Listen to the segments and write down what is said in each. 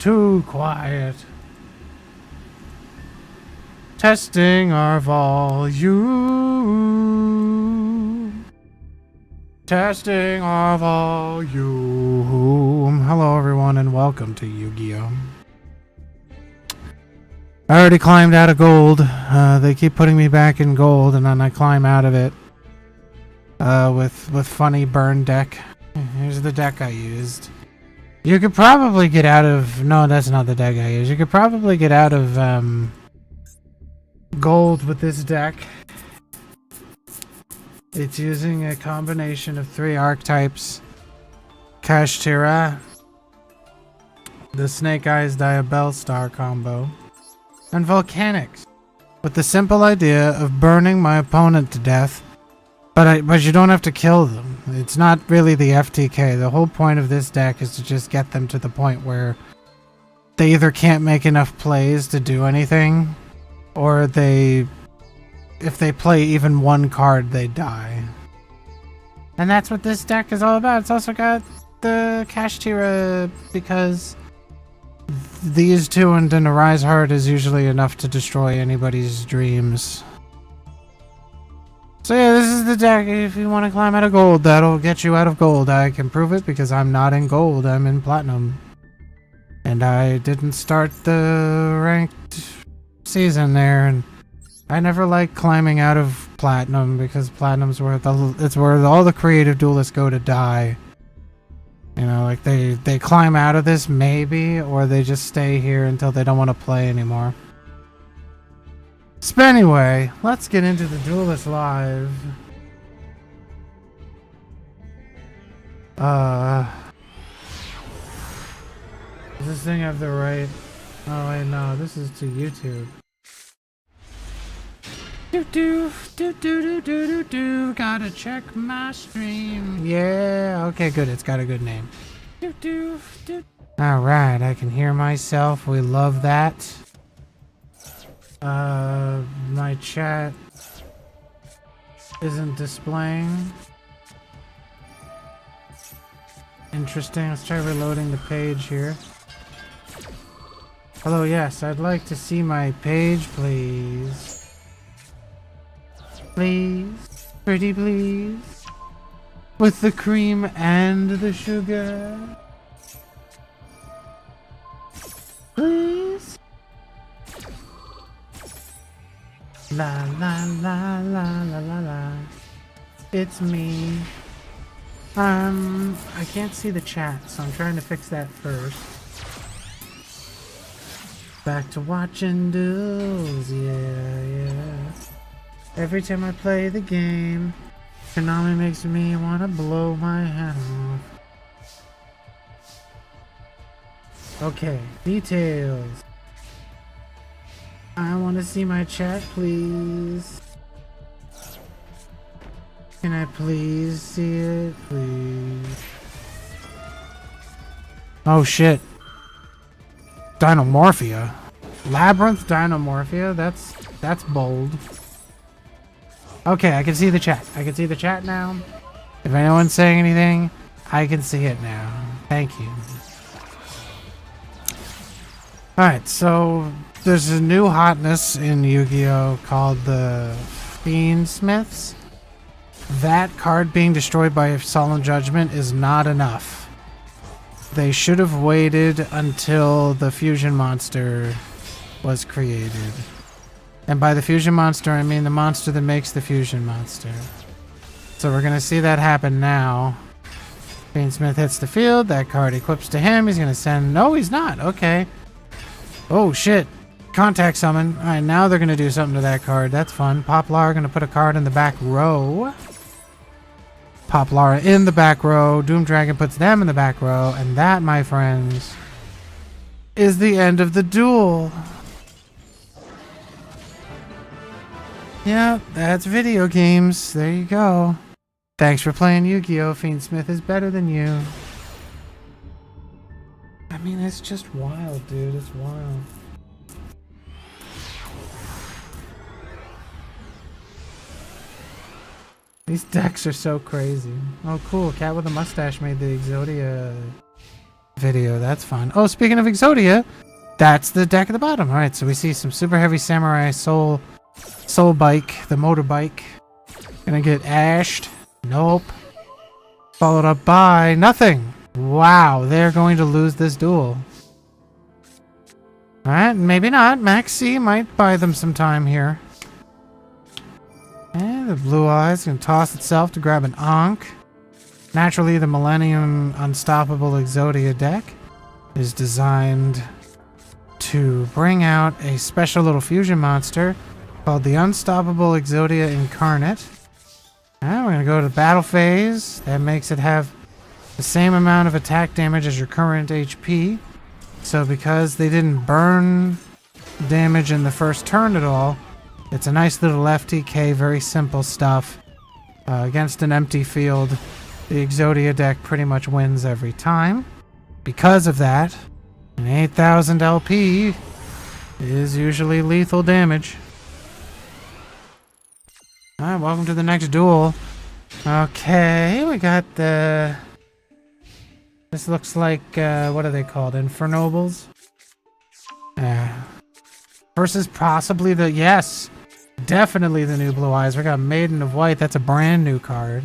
Too quiet. Testing our volume. Testing our volume. Hello everyone and welcome to Yu-Gi-Oh! I already climbed out of gold. They keep putting me back in gold and then I climb out of it. With funny burn deck. Here's the deck I used. You could probably get out of... No, that's not the deck I used. You could probably get out of gold with this deck. It's using a combination of 3 archetypes. Kashtira, the Snake Eyes Diabell Star combo, and Volcanics, with the simple idea of burning my opponent to death. But you don't have to kill them. It's not really the FTK. The whole point of this deck is to just get them to the point where they either can't make enough plays to do anything, or if they play even one card, they die. And that's what this deck is all about. It's also got the Kashtira, because these two and an Arise Heart is usually enough to destroy anybody's dreams. So yeah, this is the deck. If you want to climb out of gold, that'll get you out of gold. I can prove it because I'm not in gold, I'm in platinum. And I didn't start the ranked season there, and I never like climbing out of platinum because platinum's where it's where all the creative duelists go to die. You know, like they climb out of this maybe, or they just stay here until they don't want to play anymore. So anyway, let's get into the Duelist Live. Does this thing have the right... Oh wait, no, this is to YouTube. Do, gotta check my stream. Yeah, okay, good, it's got a good name. Alright, I can hear myself, we love that. My chat isn't displaying. Interesting. Let's try reloading the page here. Hello, yes, I'd like to see my page, please. Please. Pretty please. With the cream and the sugar. Please. La la la la la la la. It's me. I can't see the chat, so I'm trying to fix that first. Back to watching duels, yeah. Every time I play the game, Konami makes me wanna blow my hat off. Okay, details. I want to see my chat, please. Can I please see it, please? Oh shit. Dinomorphia. Labyrinth Dinomorphia? That's bold. Okay, I can see the chat. I can see the chat now. If anyone's saying anything, I can see it now. Thank you. Alright, so there's a new hotness in Yu-Gi-Oh! Called the Fiendsmiths. That card being destroyed by Solemn Judgment is not enough. They should have waited until the Fusion Monster was created. And by the Fusion Monster, I mean the monster that makes the Fusion Monster. So we're gonna see that happen now. Fiendsmith hits the field, that card equips to him, he's gonna send... No, he's not, okay. Oh shit. Contact summon. Alright, now they're gonna do something to that card. That's fun. Poplar gonna put a card in the back row. Poplar in the back row. Doom Dragon puts them in the back row. And that, my friends, is the end of the duel. Yeah, that's video games. There you go. Thanks for playing Yu-Gi-Oh! Fiendsmith is better than you. I mean, it's just wild, dude. It's wild. These decks are so crazy. Oh, cool. Cat with a mustache made the Exodia video. That's fun. Oh, speaking of Exodia, that's the deck at the bottom. All right, so we see some super heavy samurai soul bike, the motorbike. Gonna get ashed. Nope. Followed up by nothing. Wow, they're going to lose this duel. Alright, maybe not. Maxi might buy them some time here. And the blue eyes gonna toss itself to grab an Ankh. Naturally, the Millennium Unstoppable Exodia deck is designed to bring out a special little fusion monster called the Unstoppable Exodia Incarnate. Now we're going to go to the battle phase. That makes it have the same amount of attack damage as your current HP. So because they didn't burn damage in the first turn at all, it's a nice little FTK, very simple stuff. Against an empty field, the Exodia deck pretty much wins every time. Because of that, an 8,000 LP is usually lethal damage. Alright, welcome to the next duel. Okay, we got the... This looks like, what are they called? Infernobles? Versus possibly the... Yes! Definitely the new Blue Eyes. We got Maiden of White. That's a brand new card.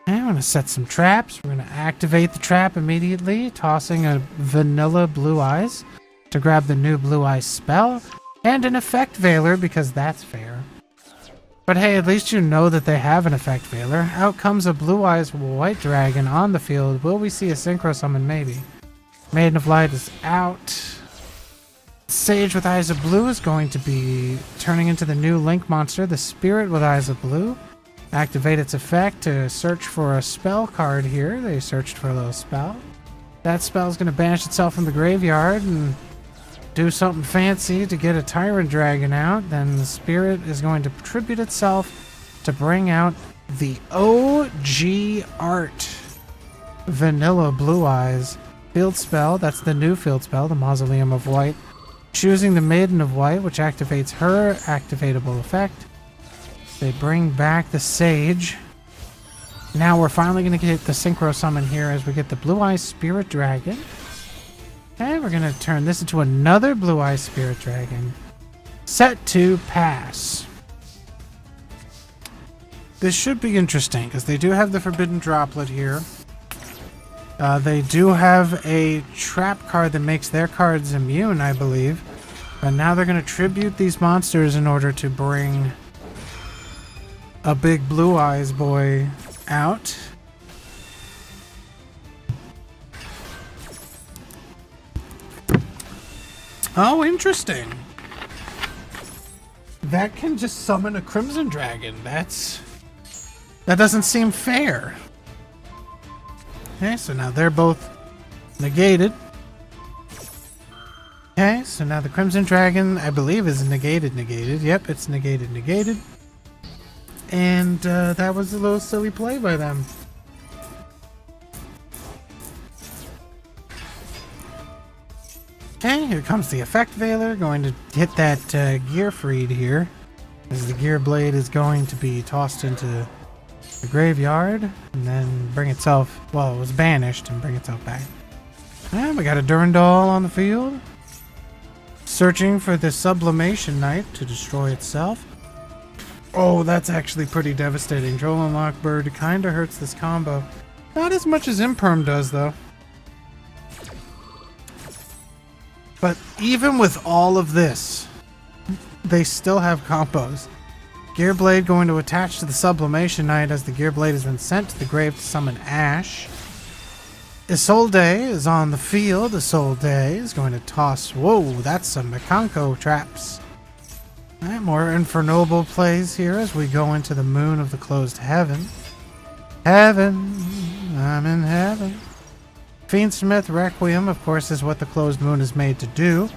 And we're going to set some traps. We're going to activate the trap immediately, tossing a vanilla Blue Eyes to grab the new Blue Eyes spell. And an Effect Veiler, because that's fair. But hey, at least you know that they have an Effect Veiler. Out comes a Blue Eyes White Dragon on the field. Will we see a Synchro Summon? Maybe. Maiden of Light is out. Sage with Eyes of Blue is going to be turning into the new Link monster, the Spirit with Eyes of Blue. Activate its effect to search for a spell card here. They searched for a little spell. That spell is going to banish itself from the graveyard and do something fancy to get a Tyrant Dragon out. Then the Spirit is going to tribute itself to bring out the OG Art Vanilla Blue Eyes field spell. That's the new field spell, the Mausoleum of White. Choosing the Maiden of White, which activates her activatable effect. They bring back the Sage. Now we're finally going to get the Synchro Summon here as we get the Blue Eyes Spirit Dragon. And we're going to turn this into another Blue Eyes Spirit Dragon. Set to pass. This should be interesting because they do have the Forbidden Droplet here. They do have a trap card that makes their cards immune, I believe. But now they're going to tribute these monsters in order to bring a big Blue Eyes boy out. Oh, interesting. That can just summon a Crimson Dragon. That doesn't seem fair. Okay, so now they're both negated. Okay, so now the Crimson Dragon, I believe, is negated. Yep, it's negated. And that was a little silly play by them. Okay, here comes the Effect Veiler, going to hit that Gear Freed here. As the Gear Blade is going to be tossed into the graveyard, and then bring itself, well, it was banished, and bring itself back. And we got a Durandal on the field. Searching for the Sublimation Knight to destroy itself. Oh, that's actually pretty devastating. Droll and Lockbird kinda hurts this combo. Not as much as Imperm does, though. But even with all of this, they still have combos. Gearblade going to attach to the Sublimation Knight as the Gearblade has been sent to the grave to summon Ash. Isolde is on the field. Isolde is going to toss... Whoa, that's some Mikanko traps. Alright, more Infernoble plays here as we go into the Moon of the Closed Heaven. Heaven, I'm in heaven. Fiendsmith Requiem, of course, is what the Closed Moon is made to do.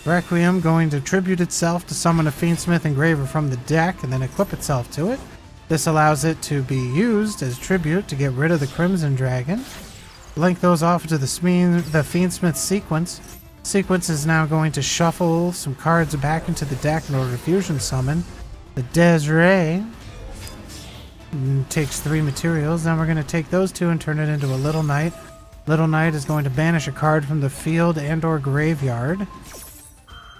Requiem going to tribute itself to summon a Fiendsmith Engraver from the deck and then equip itself to it. This allows it to be used as tribute to get rid of the Crimson Dragon. Link those off to the Fiendsmith Sequence. Sequence is now going to shuffle some cards back into the deck in order to fusion summon the Desiree. Takes 3 materials. Then we're going to take those two and turn it into a Little Knight Little Knight is going to banish a card from the field and or graveyard.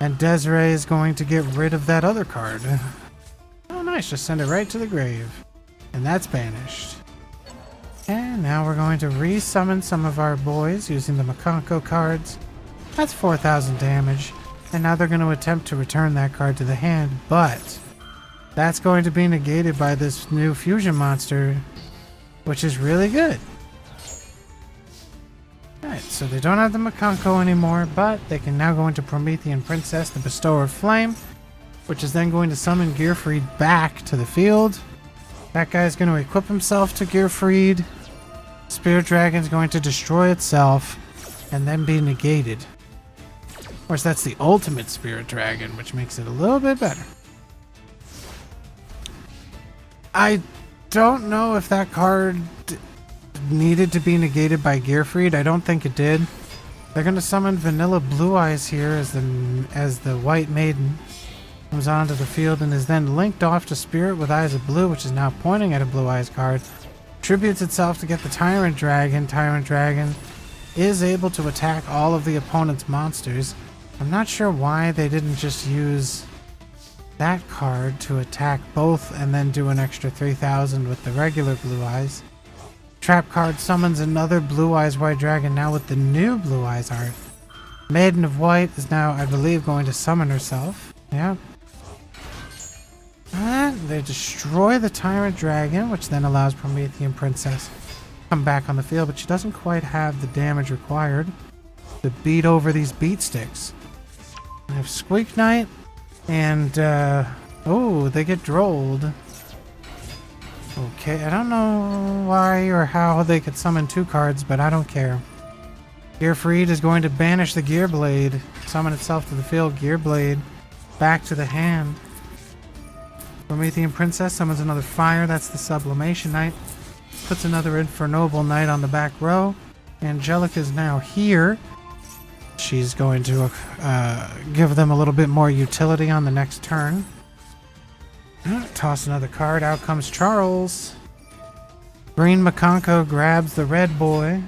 And Desiree is going to get rid of that other card. Oh nice, just send it right to the grave. And that's banished. And now we're going to re-summon some of our boys using the Makanko cards. That's 4,000 damage. And now they're going to attempt to return that card to the hand, but that's going to be negated by this new fusion monster, which is really good. Alright, so they don't have the Makanko anymore, but they can now go into Promethean Princess, the Bestower of Flame, which is then going to summon Gearfried back to the field. That guy's going to equip himself to Gearfried. Spirit Dragon's going to destroy itself and then be negated. Of course, that's the ultimate Spirit Dragon, which makes it a little bit better. I don't know if that card needed to be negated by Gearfried. I don't think it did. They're going to summon Vanilla Blue Eyes here as the White Maiden comes onto the field and is then linked off to Spirit with Eyes of Blue, which is now pointing at a Blue Eyes card. Tributes itself to get the Tyrant Dragon. Tyrant Dragon is able to attack all of the opponent's monsters. I'm not sure why they didn't just use that card to attack both and then do an extra 3,000 with the regular Blue Eyes. Trap card summons another Blue Eyes White Dragon now with the new Blue Eyes art. Maiden of White is now, I believe, going to summon herself. Yeah. And they destroy the Tyrant Dragon, which then allows Promethean Princess to come back on the field, but she doesn't quite have the damage required to beat over these beat sticks. I have Squeak Knight, and oh, they get drolled. Okay, I don't know why or how they could summon two cards, but I don't care. Gearfried is going to banish the Gearblade, summon itself to the field, Gearblade back to the hand. Promethean Princess summons another fire, that's the Sublimation Knight. Puts another Infernoble Knight on the back row. Angelica is now here. She's going to give them a little bit more utility on the next turn. Toss another card. Out comes Charles. Green Makanko grabs the red boy.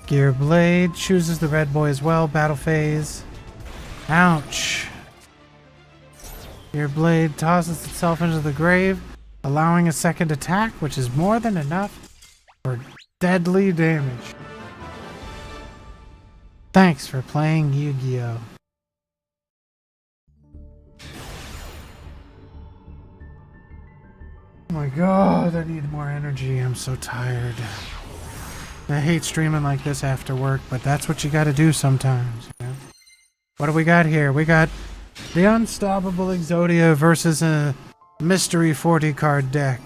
Gearblade chooses the red boy as well. Battle phase. Ouch. Gearblade tosses itself into the grave, allowing a second attack, which is more than enough for deadly damage. Thanks for playing Yu-Gi-Oh! Oh my god, I need more energy. I'm so tired. I hate streaming like this after work, but that's what you gotta do sometimes. You know? What do we got here? We got the Unstoppable Exodia versus a Mystery 40 card deck.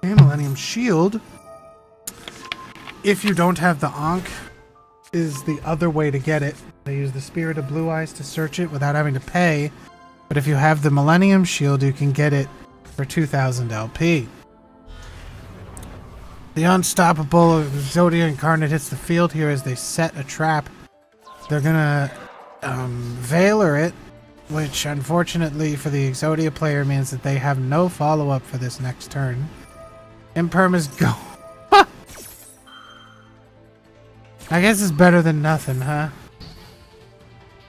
And Millennium Shield, if you don't have the Ankh, is the other way to get it. They use the Spirit of Blue Eyes to search it without having to pay. But if you have the Millennium Shield, you can get it for 2,000 LP. The Unstoppable Exodia Incarnate hits the field here as they set a trap. They're gonna Veiler it, which unfortunately for the Exodia player means that they have no follow-up for this next turn. Imperm is go. I guess it's better than nothing, huh?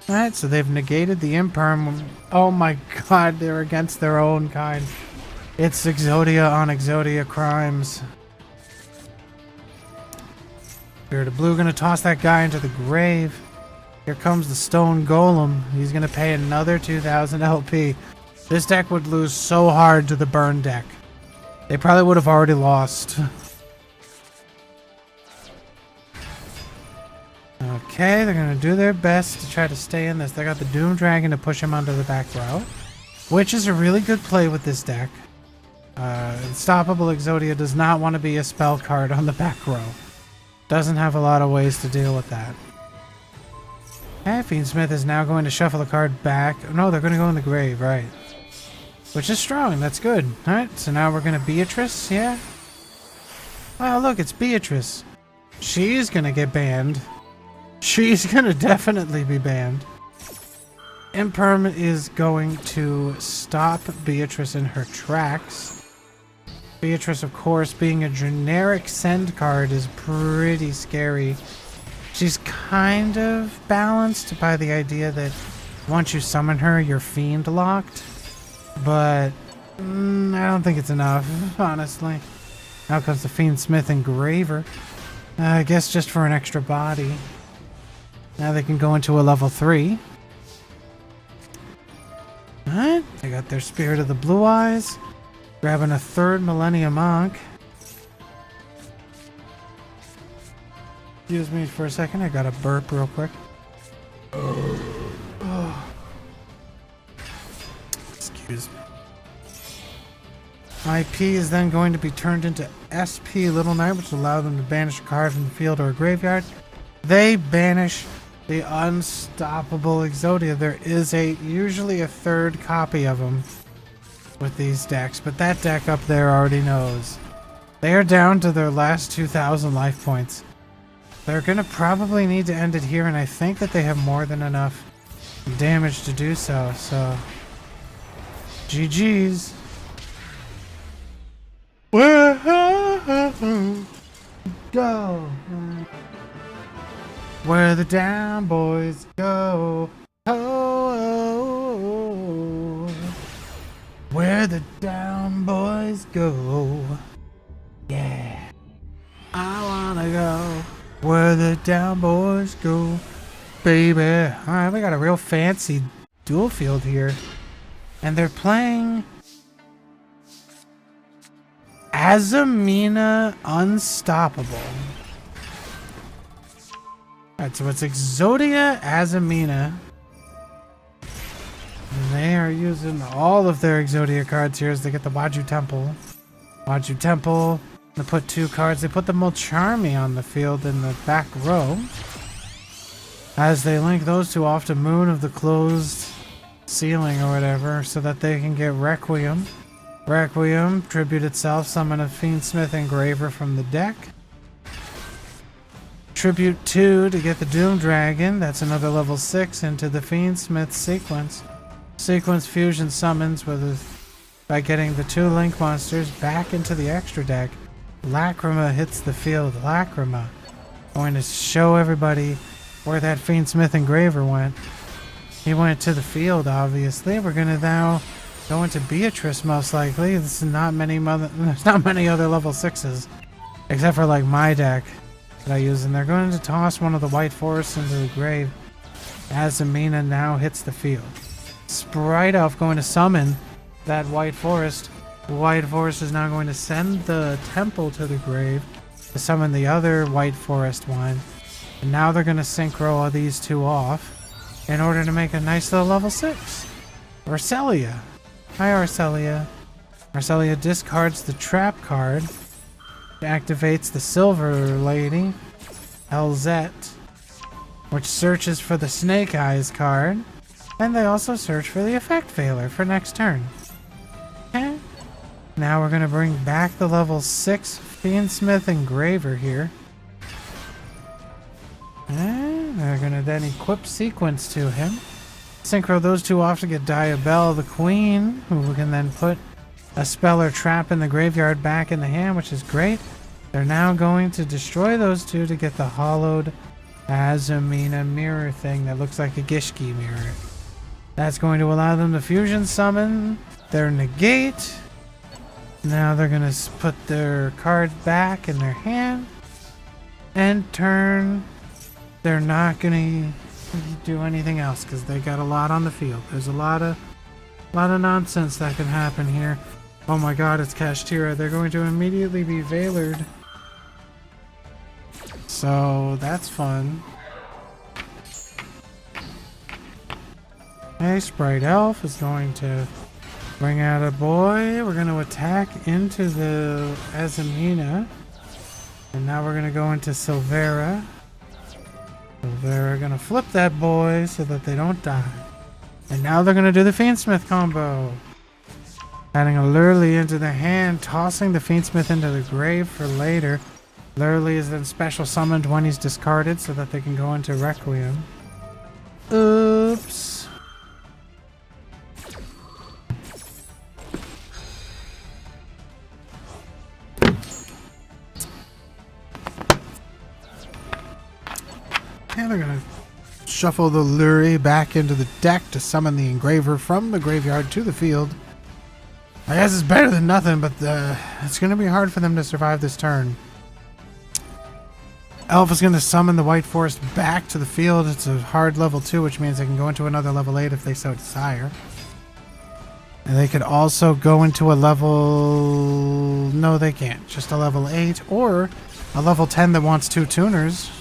Alright, so they've negated the Imperm. Oh my god, they're against their own kind. It's Exodia on Exodia crimes. Spirit of Blue gonna toss that guy into the grave. Here comes the Stone Golem. He's gonna pay another 2,000 LP. This deck would lose so hard to the burn deck. They probably would have already lost. Okay, they're gonna do their best to try to stay in this. They got the Doom Dragon to push him onto the back row, which is a really good play with this deck. Unstoppable Exodia does not want to be a spell card on the back row. Doesn't have a lot of ways to deal with that. Okay, Fiendsmith is now going to shuffle the card back. No, they're going to go in the grave, right. Which is strong, that's good. Alright, so now we're going to Beatrice, yeah? Wow, look, it's Beatrice. She's going to get banned. She's going to definitely be banned. Imperm is going to stop Beatrice in her tracks. Beatrice, of course, being a generic send card is pretty scary. She's kind of balanced by the idea that once you summon her, you're fiend locked. But I don't think it's enough, honestly. Now comes the Fiendsmith Engraver. I guess just for an extra body. Now they can go into a level 3. Alright, they got their Spirit of the Blue Eyes. Grabbing a 3rd Millennium Monk. Excuse me for a second, I gotta burp real quick. Excuse me. IP is then going to be turned into SP Little Knight, which will allow them to banish a card from the field or a graveyard. They banish the unstoppable Exodia. There is usually a 3rd copy of them with these decks, but that deck up there already knows. They are down to their last 2,000 life points. They're gonna probably need to end it here, and I think that they have more than enough damage to do so, so GG's. Go where the down boys go. Oh, where the down boys go. Yeah, I wanna go where the down boys go, baby. Alright, we got a real fancy dual field here, and they're playing Azamina Unstoppable. Alright, so it's Exodia Azamina. And they are using all of their Exodia cards here as they get the Waju Temple. Waju Temple. They put 2 cards. They put the Molcharmi on the field in the back row. As they link those 2 off to Moon of the Closed Ceiling or whatever, so that they can get Requiem. Requiem, tribute itself, summon a Fiendsmith Engraver from the deck. Tribute 2 to get the Doom Dragon, that's another level 6 into the Fiendsmith sequence. Sequence fusion summons by getting the 2 link monsters back into the extra deck. Lacrima hits the field. Lacrima. Going to show everybody where that Fiendsmith Engraver went. He went to the field, obviously. We're going to now go into Beatrice, most likely. There's not many other level 6s. Except for like my deck that I use. And they're going to toss one of the white forests into the grave. Azamina now hits the field. Sprite Elf going to summon that white forest. The white forest is now going to send the temple to the grave to summon the other white forest one. And now they're going to synchro these 2 off in order to make a nice little level 6. Arcelia. Hi, Arcelia. Arcelia discards the trap card. Activates the Silver Lady, Elzette, which searches for the Snake Eyes card. And they also search for the Effect Veiler for next turn. Okay. Now we're going to bring back the level 6 Fiendsmith Engraver here. And they're going to then equip Sequence to him. Synchro those 2 off to get Diabelle the Queen, who can then put a spell or trap in the graveyard back in the hand, which is great. They're now going to destroy those 2 to get the hollowed Azamina mirror thing that looks like a Gishki mirror. That's going to allow them to fusion summon their negate. Now they're going to put their card back in their hand. And turn. They're not going to do anything else because they got a lot on the field. There's a lot of nonsense that can happen here. Oh my god, it's Kashtira. They're going to immediately be Veilered. So that's fun. Hey, Sprite Elf is going to bring out a boy. We're going to attack into the Azamina. And now we're going to go into Silvera. They're going to flip that boy so that they don't die. And now they're going to do the Fiendsmith combo. Adding a Lurley into the hand, tossing the Fiendsmith into the grave for later. Lurley is then special summoned when he's discarded so that they can go into Requiem. Oops. And they're gonna shuffle the Lurie back into the deck to summon the Engraver from the graveyard to the field. I guess it's better than nothing, but it's gonna be hard for them to survive this turn. Elf is gonna summon the White Forest back to the field. It's a hard level 2, which means they can go into another level 8 if they so desire. And they could also go into a level... No, they can't. Just a level 8 or a level 10 that wants 2 tuners.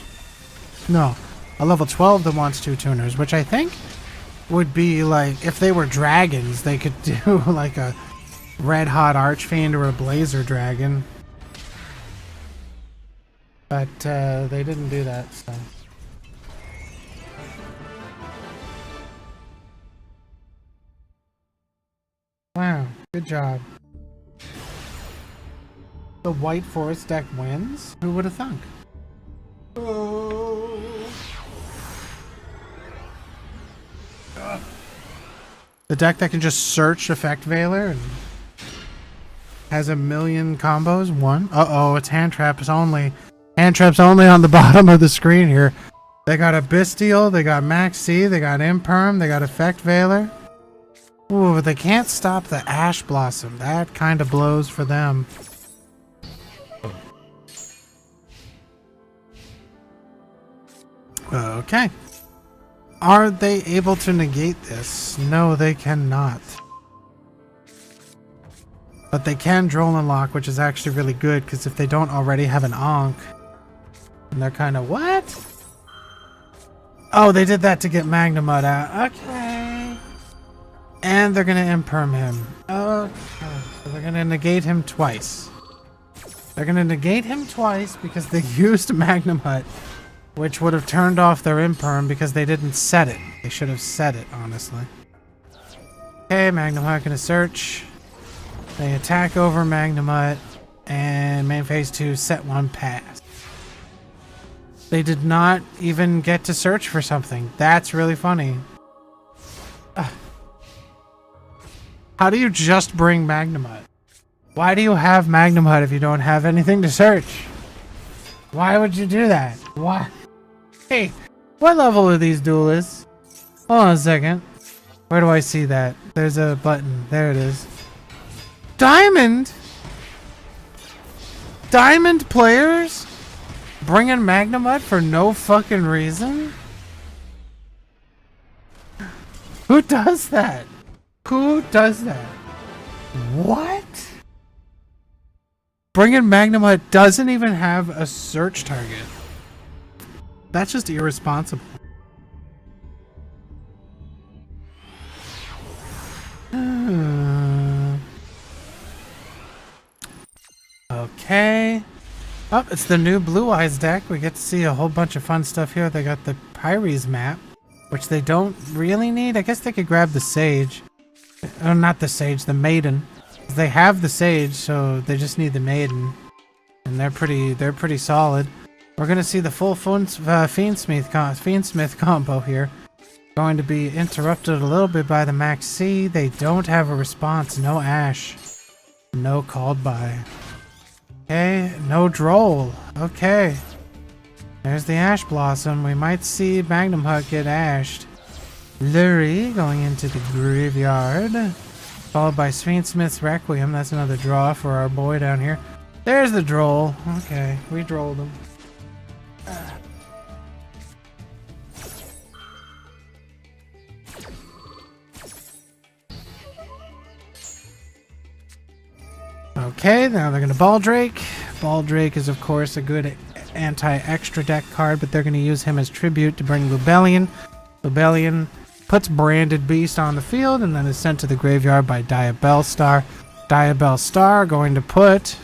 No, a level 12 that wants 2 tuners, which I think would be like, if they were dragons, they could do like a Red Hot Archfiend or a Blazer Dragon. But they didn't do that, so... Wow, good job. The White Forest deck wins? Who would have thunk? Oh. The deck that can just search Effect Veiler and has a million combos won. Uh-oh, it's hand traps only. Hand traps only on the bottom of the screen here. They got a Bestial, they got Max C, they got Imperm, they got Effect Veiler. Ooh, but they can't stop the Ash Blossom. That kind of blows for them. Okay. Are they able to negate this? No, they cannot. But they can Droll and Lock, which is actually really good, because if they don't already have an Ankh, and they're kind of, what? Oh, they did that to get Magnemud out. Okay. And they're going to Imperm him. Okay. So they're going to negate him twice. They're going to negate him twice because they used Magnemud, which would have turned off their Imperm because they didn't set it. They should have set it, honestly. Okay, Magnemud going to search. They attack over Magnemud, and main phase 2, set 1, pass. They did not even get to search for something. That's really funny. How do you just bring Magnemud? Why do you have Magnemud if you don't have anything to search? Why would you do that? Why? Hey, what level are these duelists? Hold on a second. Where do I see that? There's a button. There it is. Diamond? Diamond players? Bringing Magnemud for no fucking reason? Who does that? Who does that? What? Bringing Magnemud doesn't even have a search target. That's just irresponsible. Okay. Oh, it's the new Blue Eyes deck. We get to see a whole bunch of fun stuff here. They got the Pyres map, which they don't really need. I guess they could grab the Sage. Oh, not the Sage, the Maiden. They have the Sage, so they just need the Maiden. And they're pretty solid. We're gonna see the full Fiendsmith combo here. Going to be interrupted a little bit by the Max C. They don't have a response. No Ash. No Called By. Okay, no Droll. Okay. There's the Ash Blossom. We might see Magnemud get ashed. Lurie going into the graveyard. Followed by Fiendsmith's Requiem. That's another draw for our boy down here. There's the Droll. Okay, we drolled him. Okay, now they're going to Baldrake. Baldrake is, of course, a good anti-extra deck card, but they're going to use him as tribute to bring Lubellion. Lubellion puts Branded Beast on the field and then is sent to the graveyard by Diabellstar. Diabellstar going to put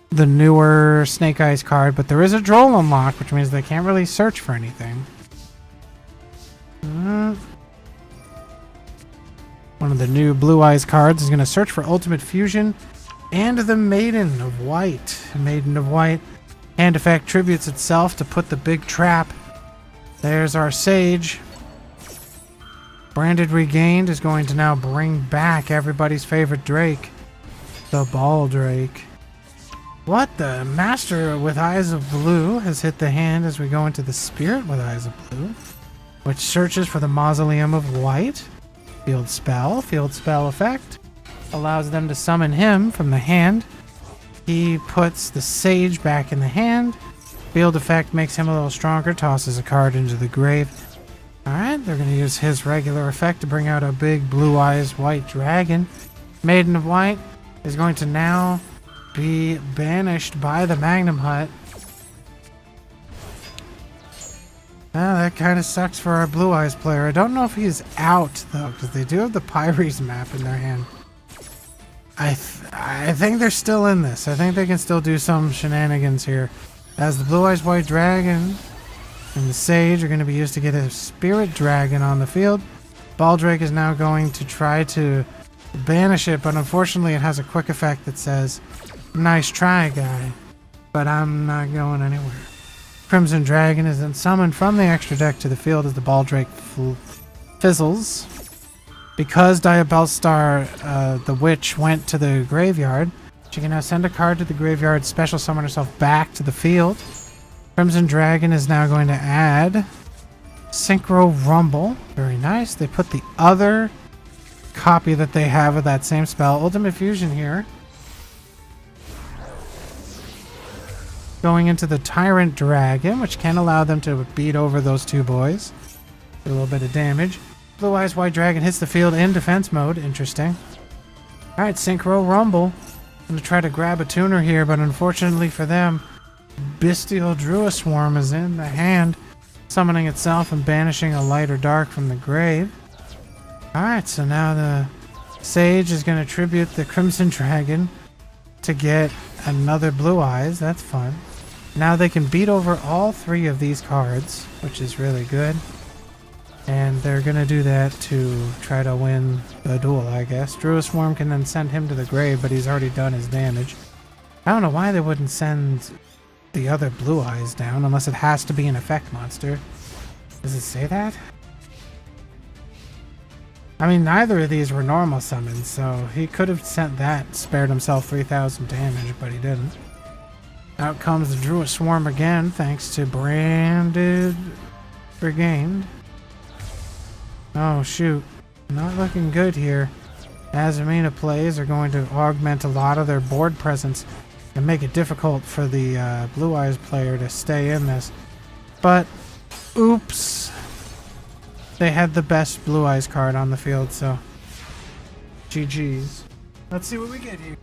the newer Snake Eyes card, but there is a Droll unlock, which means they can't really search for anything. One of the new Blue Eyes cards is going to search for Ultimate Fusion and the Maiden of White. Maiden of White. Hand effect tributes itself to put the big trap. There's our Sage. Branded Regained is going to now bring back everybody's favorite Drake. The Baldrake. What? The Master with Eyes of Blue has hit the hand as we go into the Spirit with Eyes of Blue, which searches for the Mausoleum of White. Field spell effect. Allows them to summon him from the hand. He puts the Sage back in the hand. Field effect makes him a little stronger, tosses a card into the grave. Alright, they're going to use his regular effect to bring out a big Blue Eyes White Dragon. Maiden of White is going to now be banished by the Magnum Hut. Well, that kind of sucks for our Blue Eyes player. I don't know if he's out, though, because they do have the Pyres map in their hand. I think they're still in this. I think they can still do some shenanigans here. As the Blue Eyes White Dragon and the Sage are going to be used to get a Spirit Dragon on the field. Baldrake is now going to try to banish it, but unfortunately it has a quick effect that says, "Nice try, guy, but I'm not going anywhere." Crimson Dragon is then summoned from the extra deck to the field as the Baldrake fizzles. Because Diabellstar, the witch, went to the graveyard, she can now send a card to the graveyard, special summon herself back to the field. Crimson Dragon is now going to add Synchro Rumble. Very nice. They put the other copy that they have of that same spell, Ultimate Fusion, here. Going into the Tyrant Dragon, which can allow them to beat over those two boys. A little bit of damage. Blue Eyes White Dragon hits the field in defense mode. Interesting. Alright, Synchro Rumble. I'm going to try to grab a tuner here, but unfortunately for them, Bestial Druiswarm is in the hand, summoning itself and banishing a light or dark from the grave. Alright, so now the Sage is going to tribute the Crimson Dragon to get another Blue Eyes. That's fun. Now they can beat over all three of these cards, which is really good. And they're going to do that to try to win the duel, I guess. Druiswarm can then send him to the grave, but he's already done his damage. I don't know why they wouldn't send the other Blue Eyes down, unless it has to be an effect monster. Does it say that? I mean, neither of these were normal summons, so he could have sent that, spared himself 3,000 damage, but he didn't. Out comes the Druiswarm again, thanks to Branded Brigade. Oh shoot, not looking good here. Azamina plays are going to augment a lot of their board presence and make it difficult for the Blue Eyes player to stay in this. But, oops. They had the best Blue Eyes card on the field, so GG's. Let's see what we get here.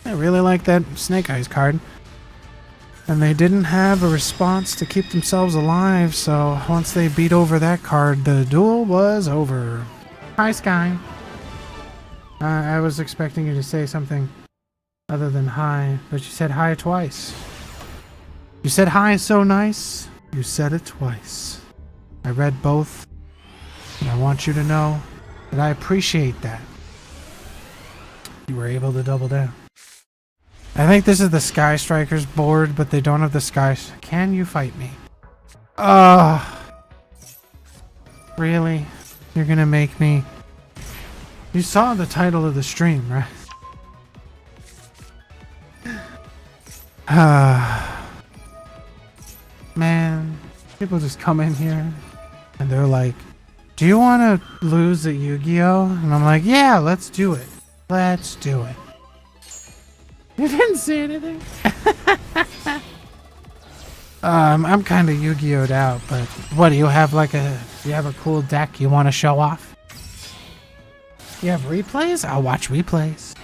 I really like that Snake Eyes card. And they didn't have a response to keep themselves alive, so once they beat over that card, the duel was over. Hi, Sky. I was expecting you to say something other than hi, but you said hi twice. You said hi so nice, you said it twice. I read both, and I want you to know that I appreciate that. You were able to double down. I think this is the Sky Strikers board, but they don't have the Sky... Can you fight me? Really? You're gonna make me... You saw the title of the stream, right? Man, people just come in here and they're like, "Do you want to lose at Yu-Gi-Oh?" And I'm like, "Yeah, let's do it. Let's do it." You didn't say anything? I'm kind of Yu-Gi-Oh'd out, but what, do you have like you have a cool deck you want to show off? You have replays? I'll watch replays.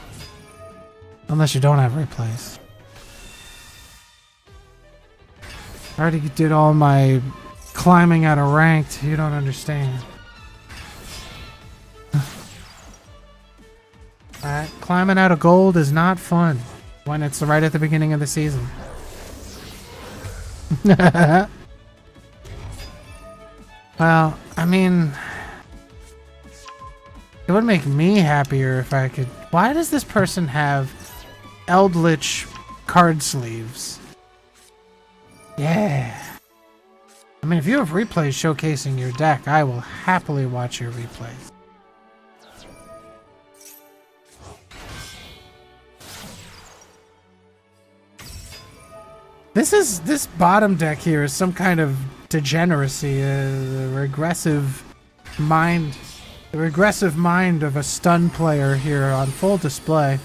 Unless you don't have replays. I already did all my climbing out of ranked. You don't understand. Climbing out of gold is not fun when it's right at the beginning of the season. Well, I mean, it would make me happier if I could... Why does this person have Eldritch card sleeves? Yeah. I mean, if you have replays showcasing your deck, I will happily watch your replays. This bottom deck here is some kind of degeneracy, the regressive mind of a stun player here on full display.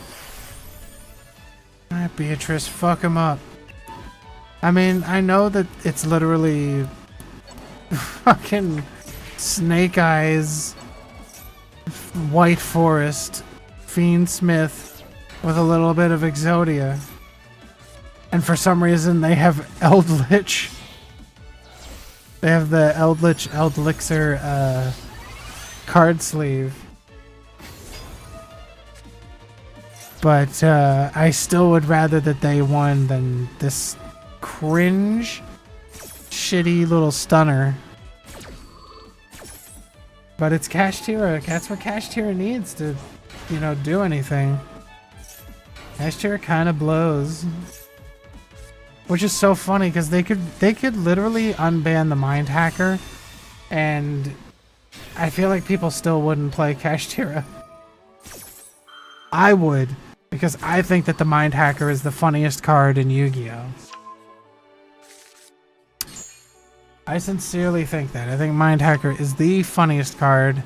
Alright, Beatrice, fuck him up. I mean, I know that it's literally fucking Snake Eyes, White Forest, Fiend Smith with a little bit of Exodia. And for some reason they have Eldritch. They have the Eldlixir card sleeve. But I still would rather that they won than this cringe, shitty little stunner. But it's Kashtira. That's what Kashtira needs to, you know, do anything. Kashtira kind of blows. Which is so funny because they could literally unban the Mind Hacker, and I feel like people still wouldn't play Kashtira. I would, because I think that the Mind Hacker is the funniest card in Yu-Gi-Oh! I sincerely think that. I think Mind Hacker is the funniest card.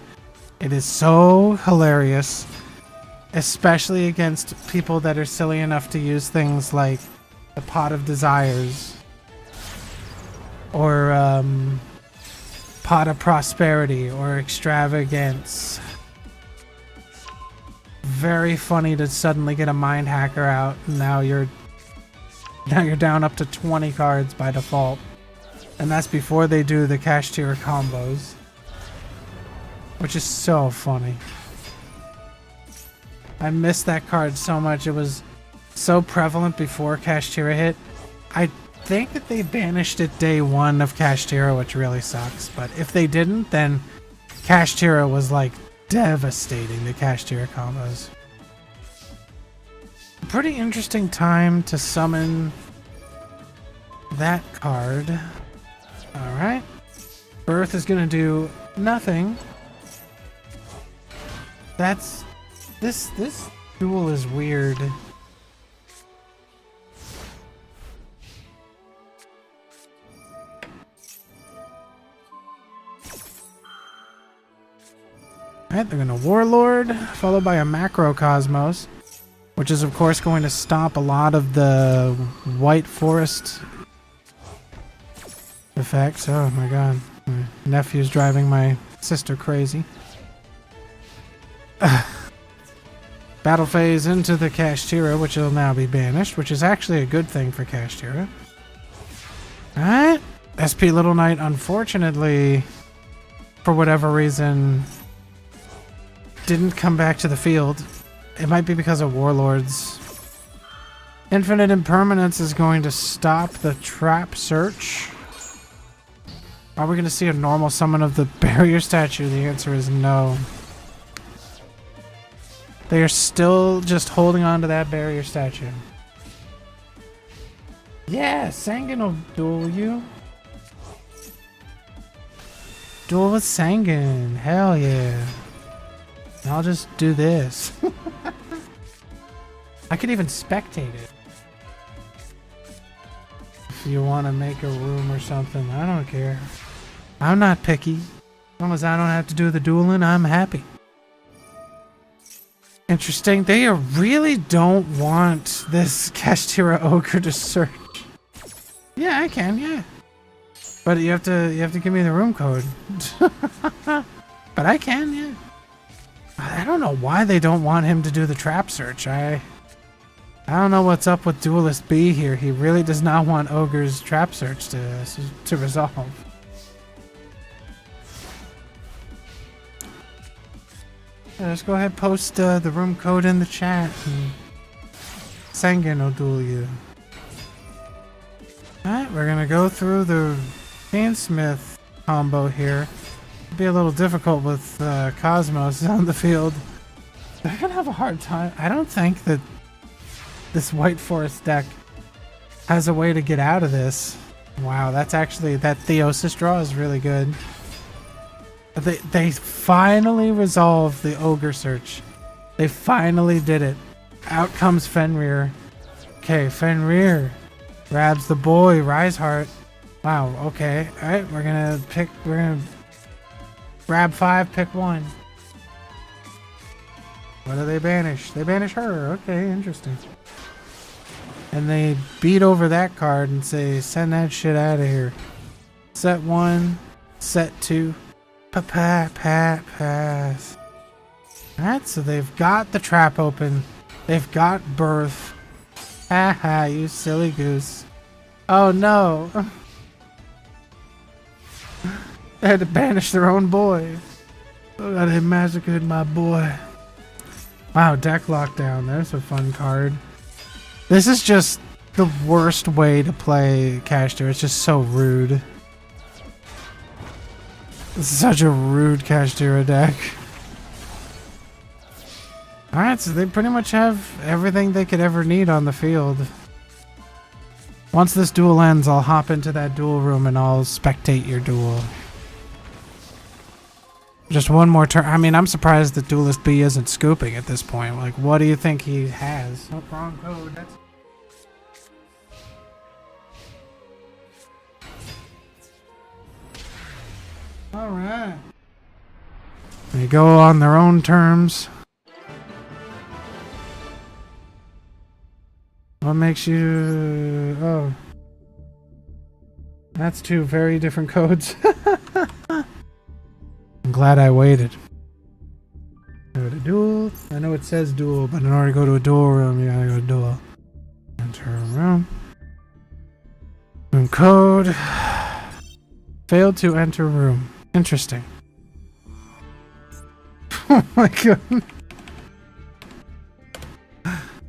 It is so hilarious, especially against people that are silly enough to use things like the Pot of Desires or Pot of Prosperity or Extravagance. Very funny to suddenly get a Mind Hacker out, and now you're down up to 20 cards by default. And that's before they do the Kashtira combos, which is so funny. I miss that card so much. It was so prevalent before Kashtira hit. I think that they banished it day one of Kashtira, which really sucks. But if they didn't, then Kashtira was like devastating, the Kashtira combos. Pretty interesting time to summon that card. Alright. Birth is gonna do nothing. This duel is weird. Alright, they're gonna Warlord, followed by a Macrocosmos, which is of course going to stop a lot of the White Forest effects. Oh my god. My nephew's driving my sister crazy. Battle phase into the Kashtira, which will now be banished, which is actually a good thing for Kashtira. Alright. SP Little Knight, unfortunately, for whatever reason, didn't come back to the field. It might be because of Warlords. Infinite Impermanence is going to stop the Trap Search. Are we going to see a normal summon of the Barrier Statue? The answer is no. They are still just holding on to that Barrier Statue. Yeah, Sangan will duel you. Duel with Sangan. Hell yeah. I'll just do this. I could even spectate it. If you want to make a room or something, I don't care. I'm not picky. As long as I don't have to do the dueling, I'm happy. Interesting. They really don't want this Kashtira Ogre to search. Yeah, I can, yeah. But you have to give me the room code. But I can, yeah. I don't know why they don't want him to do the trap search. I don't know what's up with Duelist B here. He really does not want Ogre's trap search to resolve. Let's go ahead and post the room code in the chat. And Sangan will duel you. Alright, we're gonna go through the Fiendsmith combo here. It'll be a little difficult with Cosmos on the field. They're gonna have a hard time. I don't think that this White Forest deck has a way to get out of this. Wow, that's actually, that Theosis draw is really good. They finally resolved the Ogre search. They finally did it. Out comes Fenrir. Okay, Fenrir grabs the boy, Riseheart. Wow, okay. Alright, we're gonna grab 5, pick 1. What do they banish? They banish her. Okay, interesting. And they beat over that card and say, send that shit out of here. Set 1, set 2. Pass. Alright, so they've got the trap open. They've got birth. Haha, you silly goose. Oh no. They had to banish their own boy. Oh god, they massacred my boy. Wow, deck lockdown. There's a fun card. This is just the worst way to play Castor. It's just so rude. This is such a rude Kashtira deck. Alright, so they pretty much have everything they could ever need on the field. Once this duel ends, I'll hop into that duel room and I'll spectate your duel. Just one more turn. I mean, I'm surprised that Duelist B isn't scooping at this point. Like, what do you think he has? Oh, wrong code. That's... Alright. They go on their own terms. What makes you... Oh. That's 2 very different codes. I'm glad I waited. Go to duel. I know it says duel, but in order to go to a duel room, you gotta go to duel. Enter a room. Room code. Failed to enter room. Interesting. Oh my god.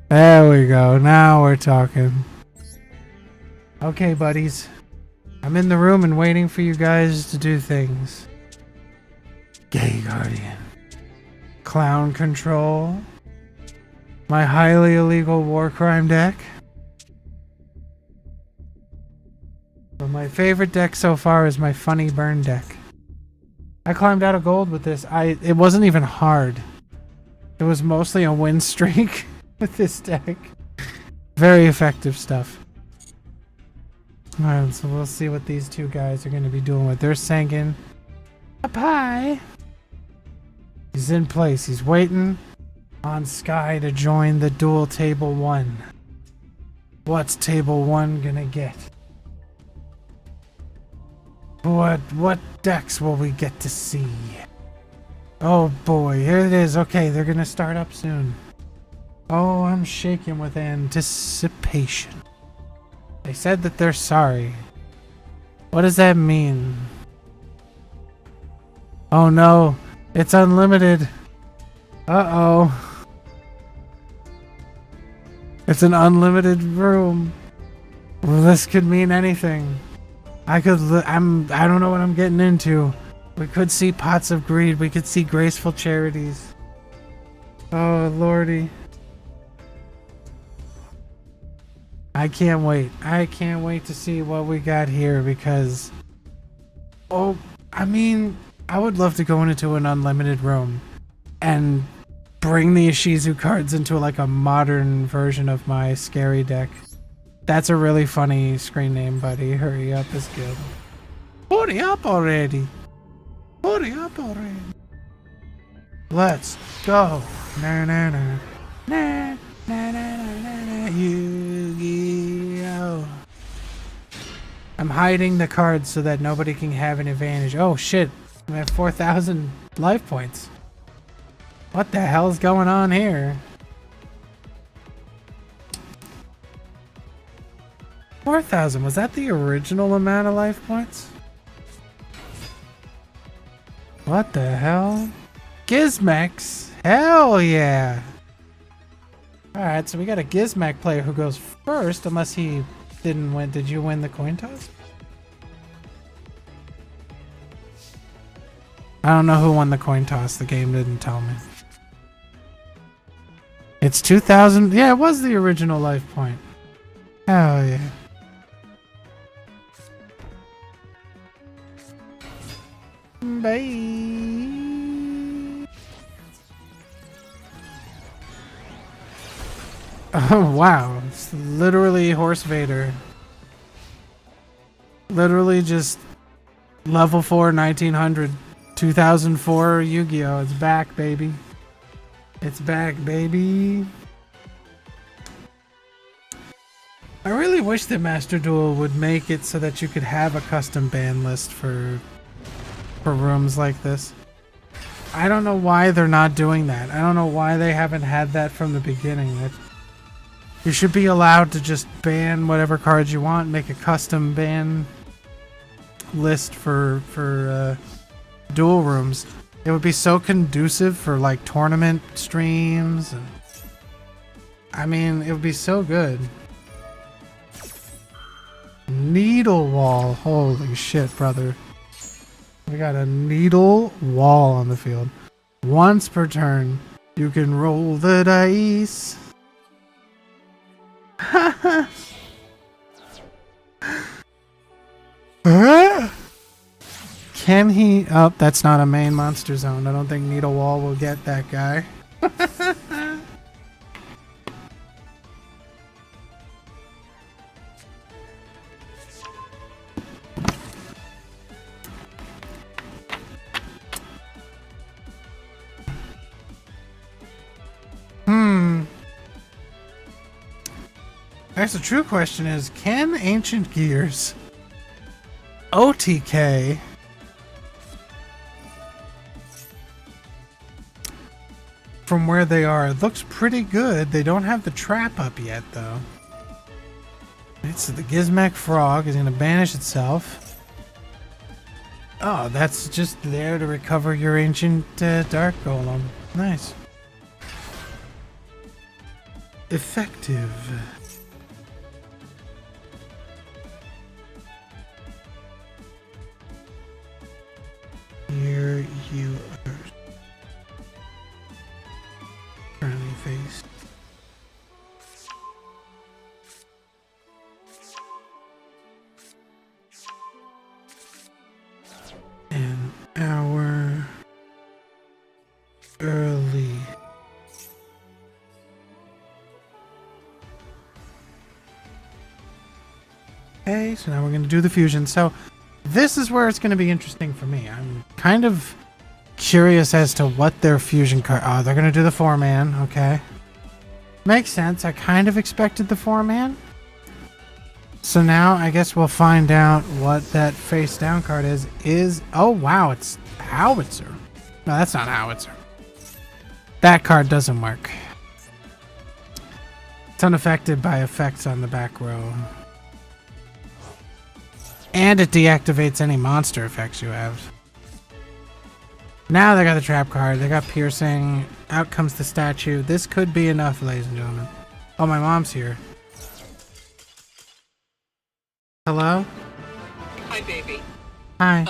There we go. Now we're talking. Okay, buddies. I'm in the room and waiting for you guys to do things. Gay Guardian. Clown Control. My highly illegal war crime deck. But my favorite deck so far is my Funny Burn deck. I climbed out of gold with this. It wasn't even hard. It was mostly a win streak with this deck. Very effective stuff. Alright, so we'll see what these 2 guys are going to be doing with their Sengen. A pie. He's in place. He's waiting on Sky to join the duel table 1. What's table 1 gonna get? What decks will we get to see? Oh boy, here it is. Okay, they're gonna start up soon. Oh, I'm shaking with anticipation. They said that they're sorry. What does that mean? Oh no, it's unlimited. Uh-oh. It's an unlimited room. Well, this could mean anything. I don't know what I'm getting into. We could see Pots of Greed. We could see Graceful Charities. Oh, lordy. I can't wait. I can't wait to see what we got here because... Oh, I mean, I would love to go into an unlimited room and bring the Ishizu cards into like a modern version of my scary deck. That's a really funny screen name, buddy. Hurry up is good. Hurry up already. Hurry up already. Let's go. Na na na. Na na na na na. Yu-Gi-Oh. I'm hiding the cards so that nobody can have an advantage. Oh shit. I have 4,000 life points. What the hell's going on here? 4,000. Was that the original amount of life points? What the hell? Gizmex? Hell yeah! Alright, so we got a Gizmek player who goes first, unless he didn't win. Did you win the coin toss? I don't know who won the coin toss. The game didn't tell me. It's 2,000. Yeah, it was the original life point. Hell yeah. Bye. Oh, wow. It's literally Horse Vader. Literally just level 4, 1900, 2004 Yu-Gi-Oh! It's back, baby. It's back, baby. I really wish that Master Duel would make it so that you could have a custom ban list for rooms like this. I don't know why they're not doing that. I don't know why they haven't had that from the beginning. You should be allowed to just ban whatever cards you want, make a custom ban list for duel rooms. It would be so conducive for like tournament streams, and I mean, it would be so good. Needle wall. Holy shit, brother. We got a needle wall on the field. Once per turn, you can roll the dice. Can he? Oh, that's not a main monster zone. I don't think Needle Wall will get that guy. I guess the true question is, can Ancient Gears OTK from where they are? It looks pretty good. They don't have the trap up yet, though. So the Gizmek Frog is going to banish itself. Oh, that's just there to recover your Ancient Dark Golem. Nice. Effective. Here you are. Frowny face. An hour early. Okay, so now we're going to do the fusion. So this is where it's going to be interesting for me. I'm kind of curious as to what their fusion card... Oh, they're going to do the 4-man. Okay. Makes sense. I kind of expected the 4-man. So now I guess we'll find out what that face down card is... Oh, wow. It's Howitzer. No, that's not Howitzer. That card doesn't work. It's unaffected by effects on the back row. And it deactivates any monster effects you have. Now they got the trap card. They got piercing. Out comes the statue. This could be enough, ladies and gentlemen. Oh, my mom's here. Hello? Hi, baby. Hi.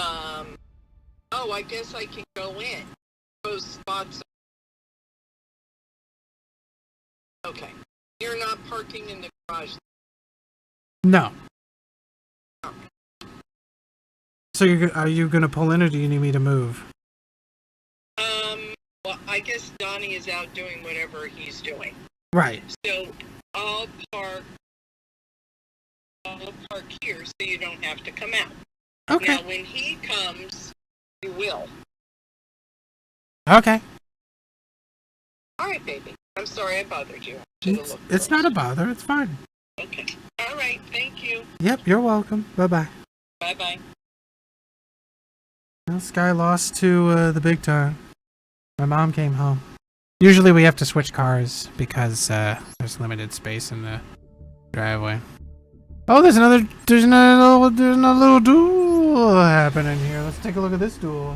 Oh, I guess I can go in. Those spots. Okay. You're not parking in the garage. No. So are you gonna pull in, or do you need me to move? Well, I guess Donnie is out doing whatever he's doing. Right. So I'll park here so you don't have to come out. Okay. Now, when he comes, you will. Okay. All right, baby. I'm sorry I bothered you. It's not a bother. It's fine. Okay. All right. Thank you. Yep. You're welcome. Bye-bye. Bye-bye. Well, Sky lost to the big time. My mom came home. Usually we have to switch cars because there's limited space in the driveway. Oh, there's another little duel happening here. Let's take a look at this duel.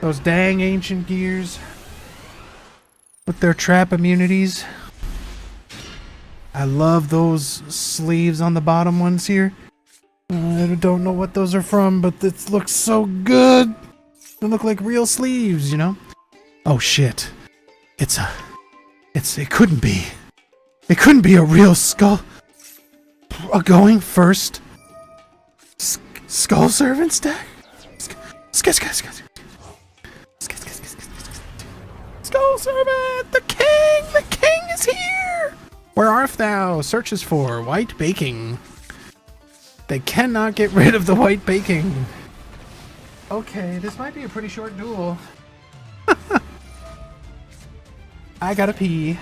Those dang Ancient Gears with their trap immunities. I love those sleeves on the bottom ones here. I don't know what those are from, but this looks so good. They look like real sleeves, you know? Oh shit. It couldn't be. It couldn't be a real skull. going first. Skull Servants deck? Skull Servant! The king! The king is here! Where art thou? Searches for white baking. They cannot get rid of the white baking. Okay, this might be a pretty short duel. I gotta pee.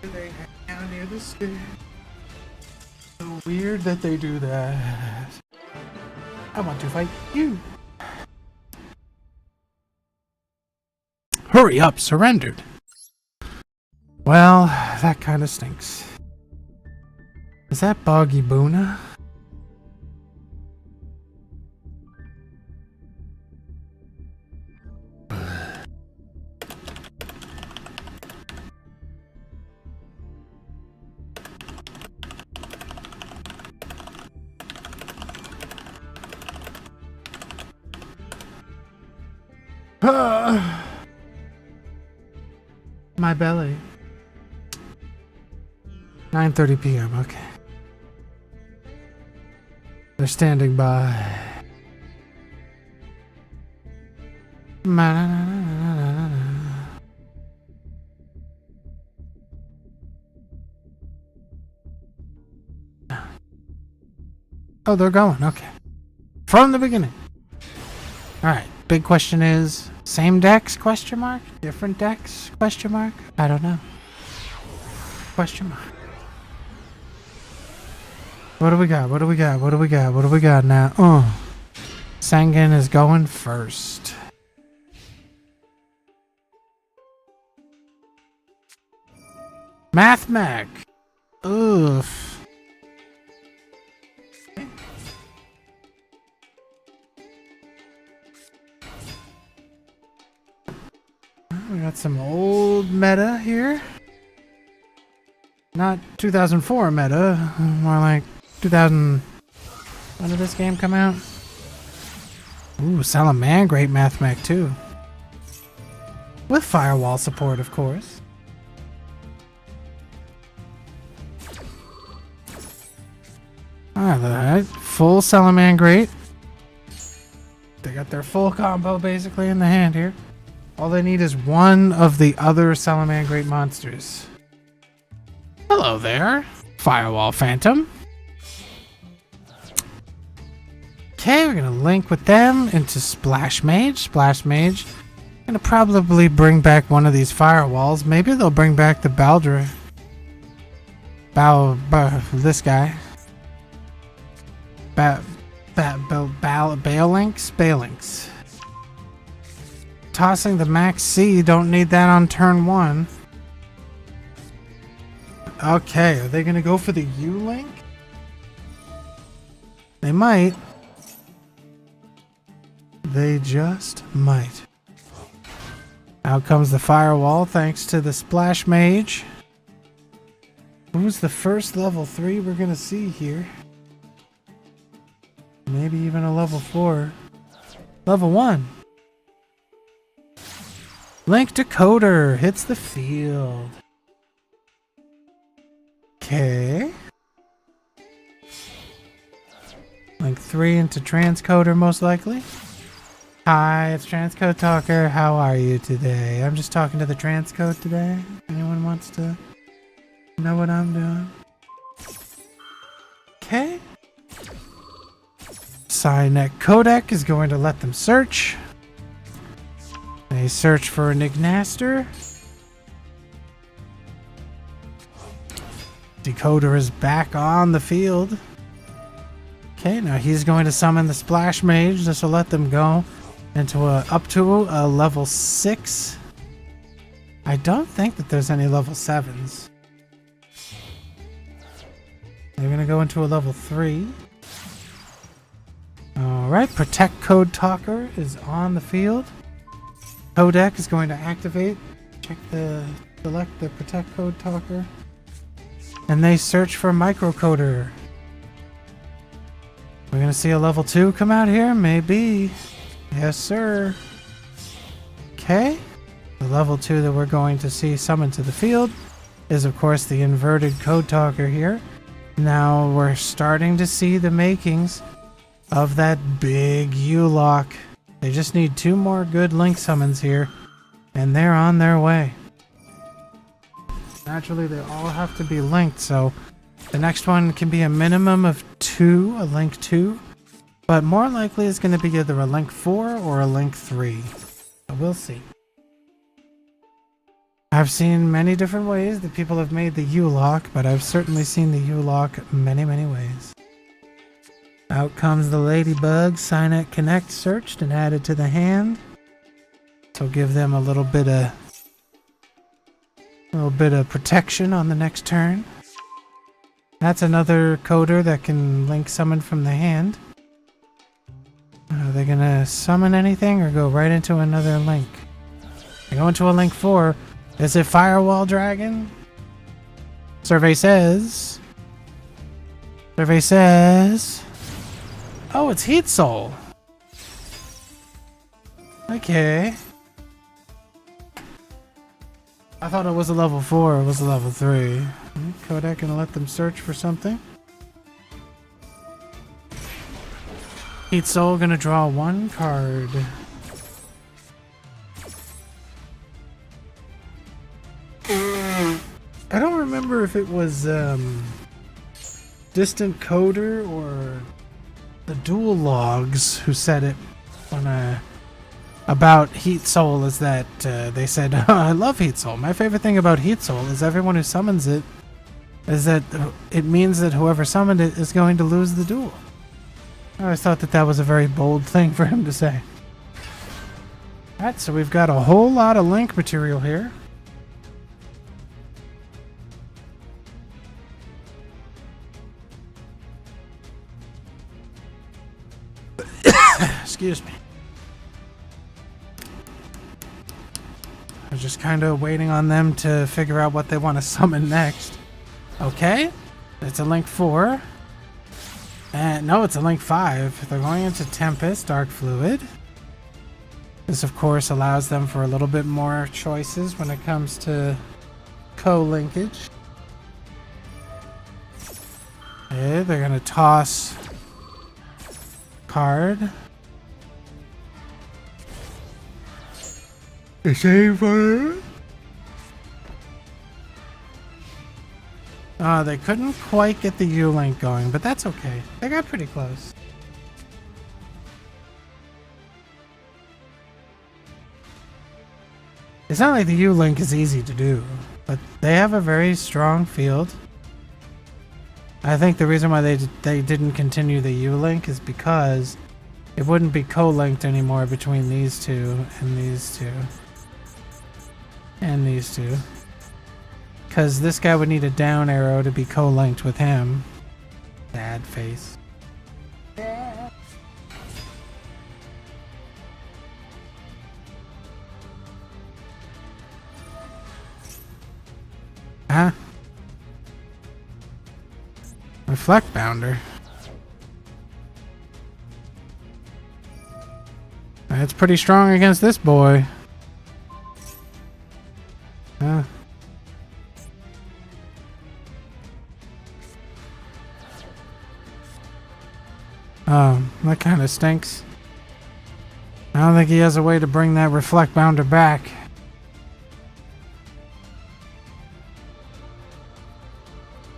They hang out near the stairs. So weird that they do that. I want to fight you. Hurry up, surrendered. Well, that kind of stinks. Is that Boggy Boona? My belly. 9:30 p.m. Okay. They're standing by. Oh, they're going. Okay. From the beginning. All right. Big question is, same decks, question mark? Different decks, question mark? I don't know. Question mark. What do we got? What do we got? What do we got? What do we got now? Sangan is going first. Math Mac. Oof. We got some old meta here. Not 2004 meta, more like 2000. When did this game come out? Ooh, Salamangreat Math Mech too. With firewall support, of course. Alright, full Salamangreat. They got their full combo basically in the hand here. All they need is one of the other Salamangreat monsters. Hello there, Firewall Phantom. Okay, we're gonna link with them into Splash Mage. Splash Mage. Gonna probably bring back one of these firewalls. Maybe they'll bring back the Baldra. This guy. Balinks. Tossing the Max C, don't need that on turn 1. Okay, are they gonna go for the U-Link? They might. They just might. Out comes the firewall thanks to the Splash Mage. Who's the first level 3 we're gonna see here? Maybe even a level 4. Level 1. Link Decoder hits the field. Okay. Link 3 into transcoder most likely. Hi, it's Transcode Talker. How are you today? I'm just talking to the transcode today. Anyone wants to know what I'm doing? Okay. Cynet Codec is going to let them search. They search for an Ignaster. Decoder is back on the field. Okay, now he's going to summon the Splash Mage. This will let them go into up to a level 6. I don't think that there's any level 7s. They're going to go into a level 3. Alright, Protect Code Talker is on the field. Codec is going to activate. Select the Protect Code Talker. And they search for Microcoder. We're going to see a level 2 come out here? Maybe. Yes, sir. Okay. The level 2 that we're going to see summoned to the field is, of course, the inverted Code Talker here. Now we're starting to see the makings of that big U-Lock. They just need 2 more good Link summons here, and they're on their way. Naturally, they all have to be linked, so the next one can be a minimum of 2, a Link 2, but more likely it's going to be either a Link 4 or a Link 3. So we'll see. I've seen many different ways that people have made the U-Lock, but I've certainly seen the U-Lock many, many ways. Out comes the Ladybug. Cynet Connect searched and added to the hand. So give them a little bit of protection on the next turn. That's another coder that can link summon from the hand. Are they gonna summon anything or go right into another link? They go into a link 4. Is it Firewall Dragon? Survey says. Oh, it's Heat Soul. Okay. I thought it was a level 4, it was a level 3. Codec gonna let them search for something. Heat Soul gonna draw 1 card. I don't remember if it was Distant Coder or the Duel Logs who said it when about Heat Soul is that they said, oh, I love Heat Soul. My favorite thing about Heat Soul is everyone who summons it is that it means that whoever summoned it is going to lose the duel. I always thought that that was a very bold thing for him to say. Alright, so we've got a whole lot of Link material here. Excuse me. I'm just kind of waiting on them to figure out what they want to summon next. Okay, it's a Link 4. And no, it's a Link 5. They're going into Tempest, Dark Fluid. This, of course, allows them for a little bit more choices when it comes to co-linkage. Okay, they're going to toss card. They couldn't quite get the U-Link going, but that's okay. They got pretty close. It's not like the U-Link is easy to do, but they have a very strong field. I think the reason why they didn't continue the U-Link is because it wouldn't be co-linked anymore between these two and these two. And these two. Because this guy would need a down arrow to be co-linked with him. Sad face. Huh? Reflect Bounder. That's pretty strong against this boy. Huh? of stinks. I don't think he has a way to bring that reflect bounder back.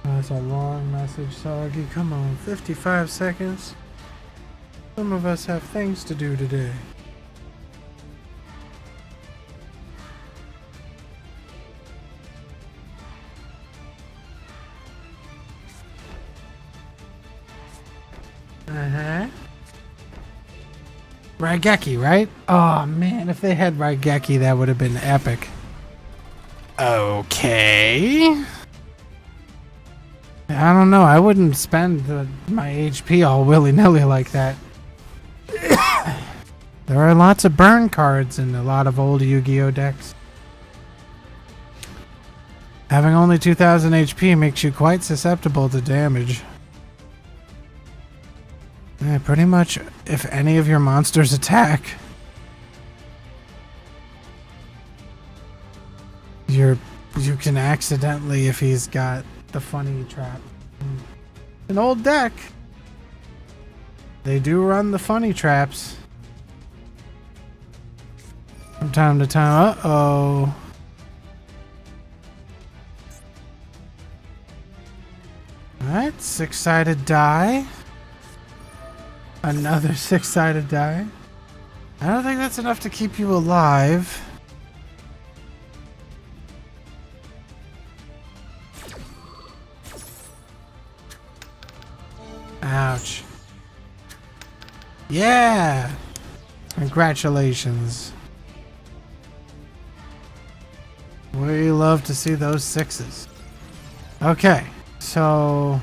Oh, that's a long message, Soggy. Come on, 55 seconds. Some of us have things to do today. Raigeki, right? Oh man, if they had Raigeki, that would have been epic. Okay. I don't know. I wouldn't spend my HP all willy-nilly like that. There are lots of burn cards in a lot of old Yu-Gi-Oh decks. Having only 2000 HP makes you quite susceptible to damage. Yeah, pretty much if any of your monsters attack, you can accidentally, if he's got the funny trap. An old deck. They do run the funny traps from time to time. Uh-oh. Alright, six-sided die. Another six-sided die. I don't think that's enough to keep you alive. Ouch. Yeah! Congratulations. We love to see those sixes. Okay, so...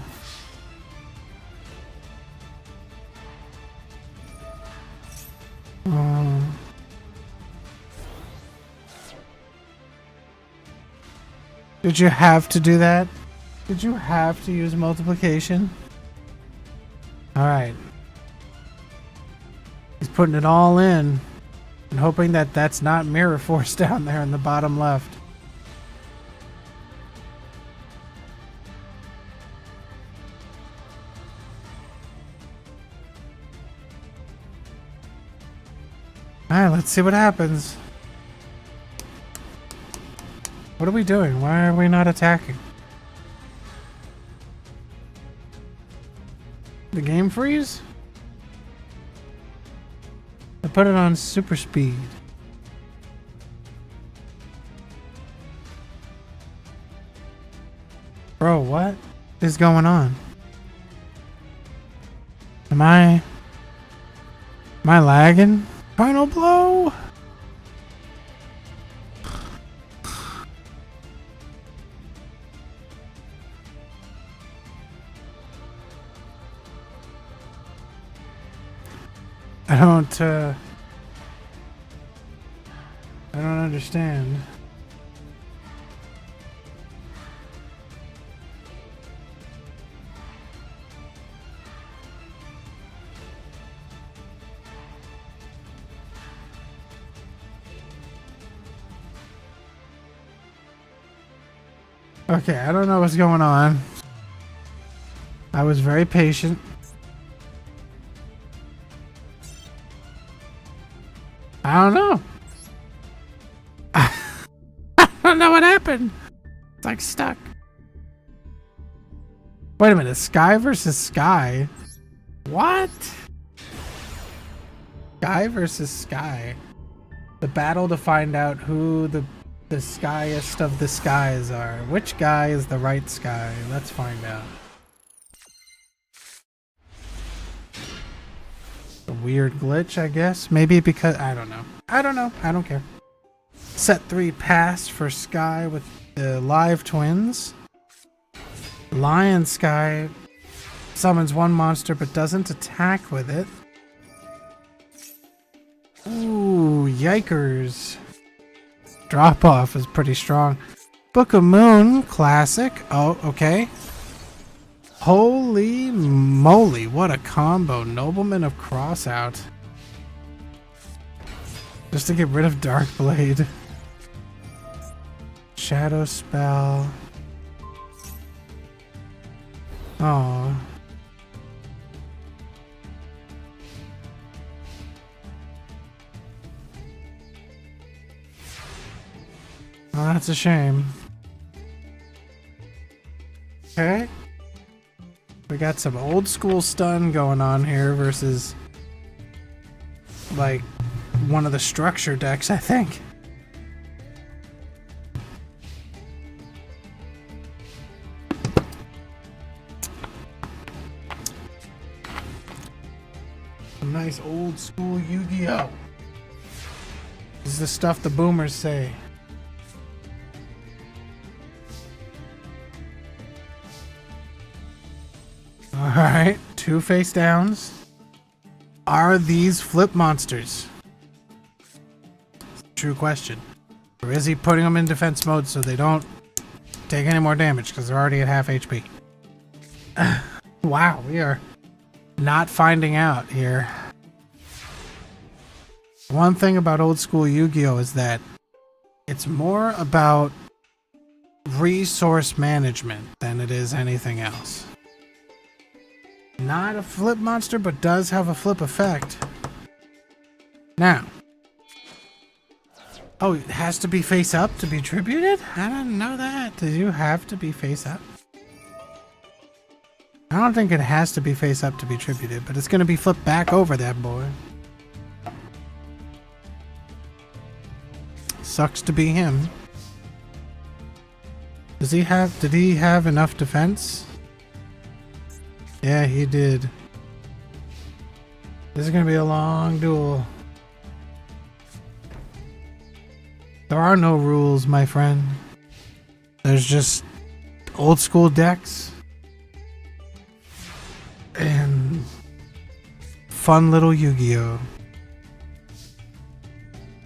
Did you have to do that? Did you have to use multiplication? Alright. He's putting it all in and hoping that that's not mirror force down there in the bottom left. Alright, let's see what happens. What are we doing? Why are we not attacking? The game freeze? I put it on super speed. Bro, what is going on? Am I lagging? Final blow? I don't understand. Okay, I don't know what's going on. I was very patient. I don't know. I don't know what happened. It's like stuck. Wait a minute. Sky versus Sky? What? Sky versus Sky. The battle to find out who the skyest of the skies are. Which guy is the right sky? Let's find out. A weird glitch, I guess. Maybe because... I don't know. I don't know. I don't care. Set 3 pass for Sky with the live twins. Lion Sky summons one monster but doesn't attack with it. Ooh, yikers. Drop off is pretty strong. Book of Moon, classic. Oh, okay. Holy moly, what a combo. Nobleman of Crossout. Just to get rid of Dark Blade. Shadow Spell. Oh. Oh, that's a shame. Okay. We got some old school stun going on here versus like one of the structure decks, I think. Some nice old school Yu-Gi-Oh! This is the stuff the boomers say. Alright, 2 face downs. Are these flip monsters? True question. Or is he putting them in defense mode so they don't take any more damage because they're already at half HP? Wow, we are not finding out here. One thing about old school Yu-Gi-Oh! Is that it's more about resource management than it is anything else. Not a flip monster, but does have a flip effect. Now. Oh, it has to be face up to be tributed? I didn't know that. Did you have to be face up? I don't think it has to be face up to be tributed, but it's going to be flipped back over that boy. Sucks to be him. Did he have enough defense? Yeah, he did. This is gonna be a long duel. There are no rules, my friend. There's just old school decks and fun little Yu-Gi-Oh!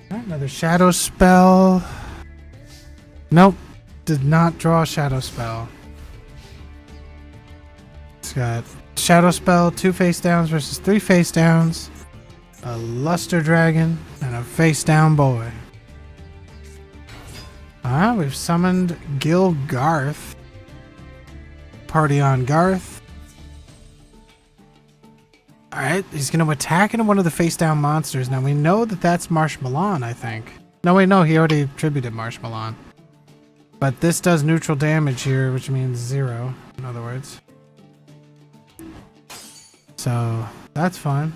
Another shadow spell. Nope, did not draw a shadow spell. It's got shadow spell, 2 face downs versus 3 face downs, a luster dragon, and a face down boy. Alright, we've summoned Gil Garth. Party on Garth. Alright, he's going to attack into one of the face down monsters. Now we know that that's Marshmallow, I think. No, wait, no, he already tributed Marshmallow. But this does neutral damage here, which means 0, in other words. So, that's fine.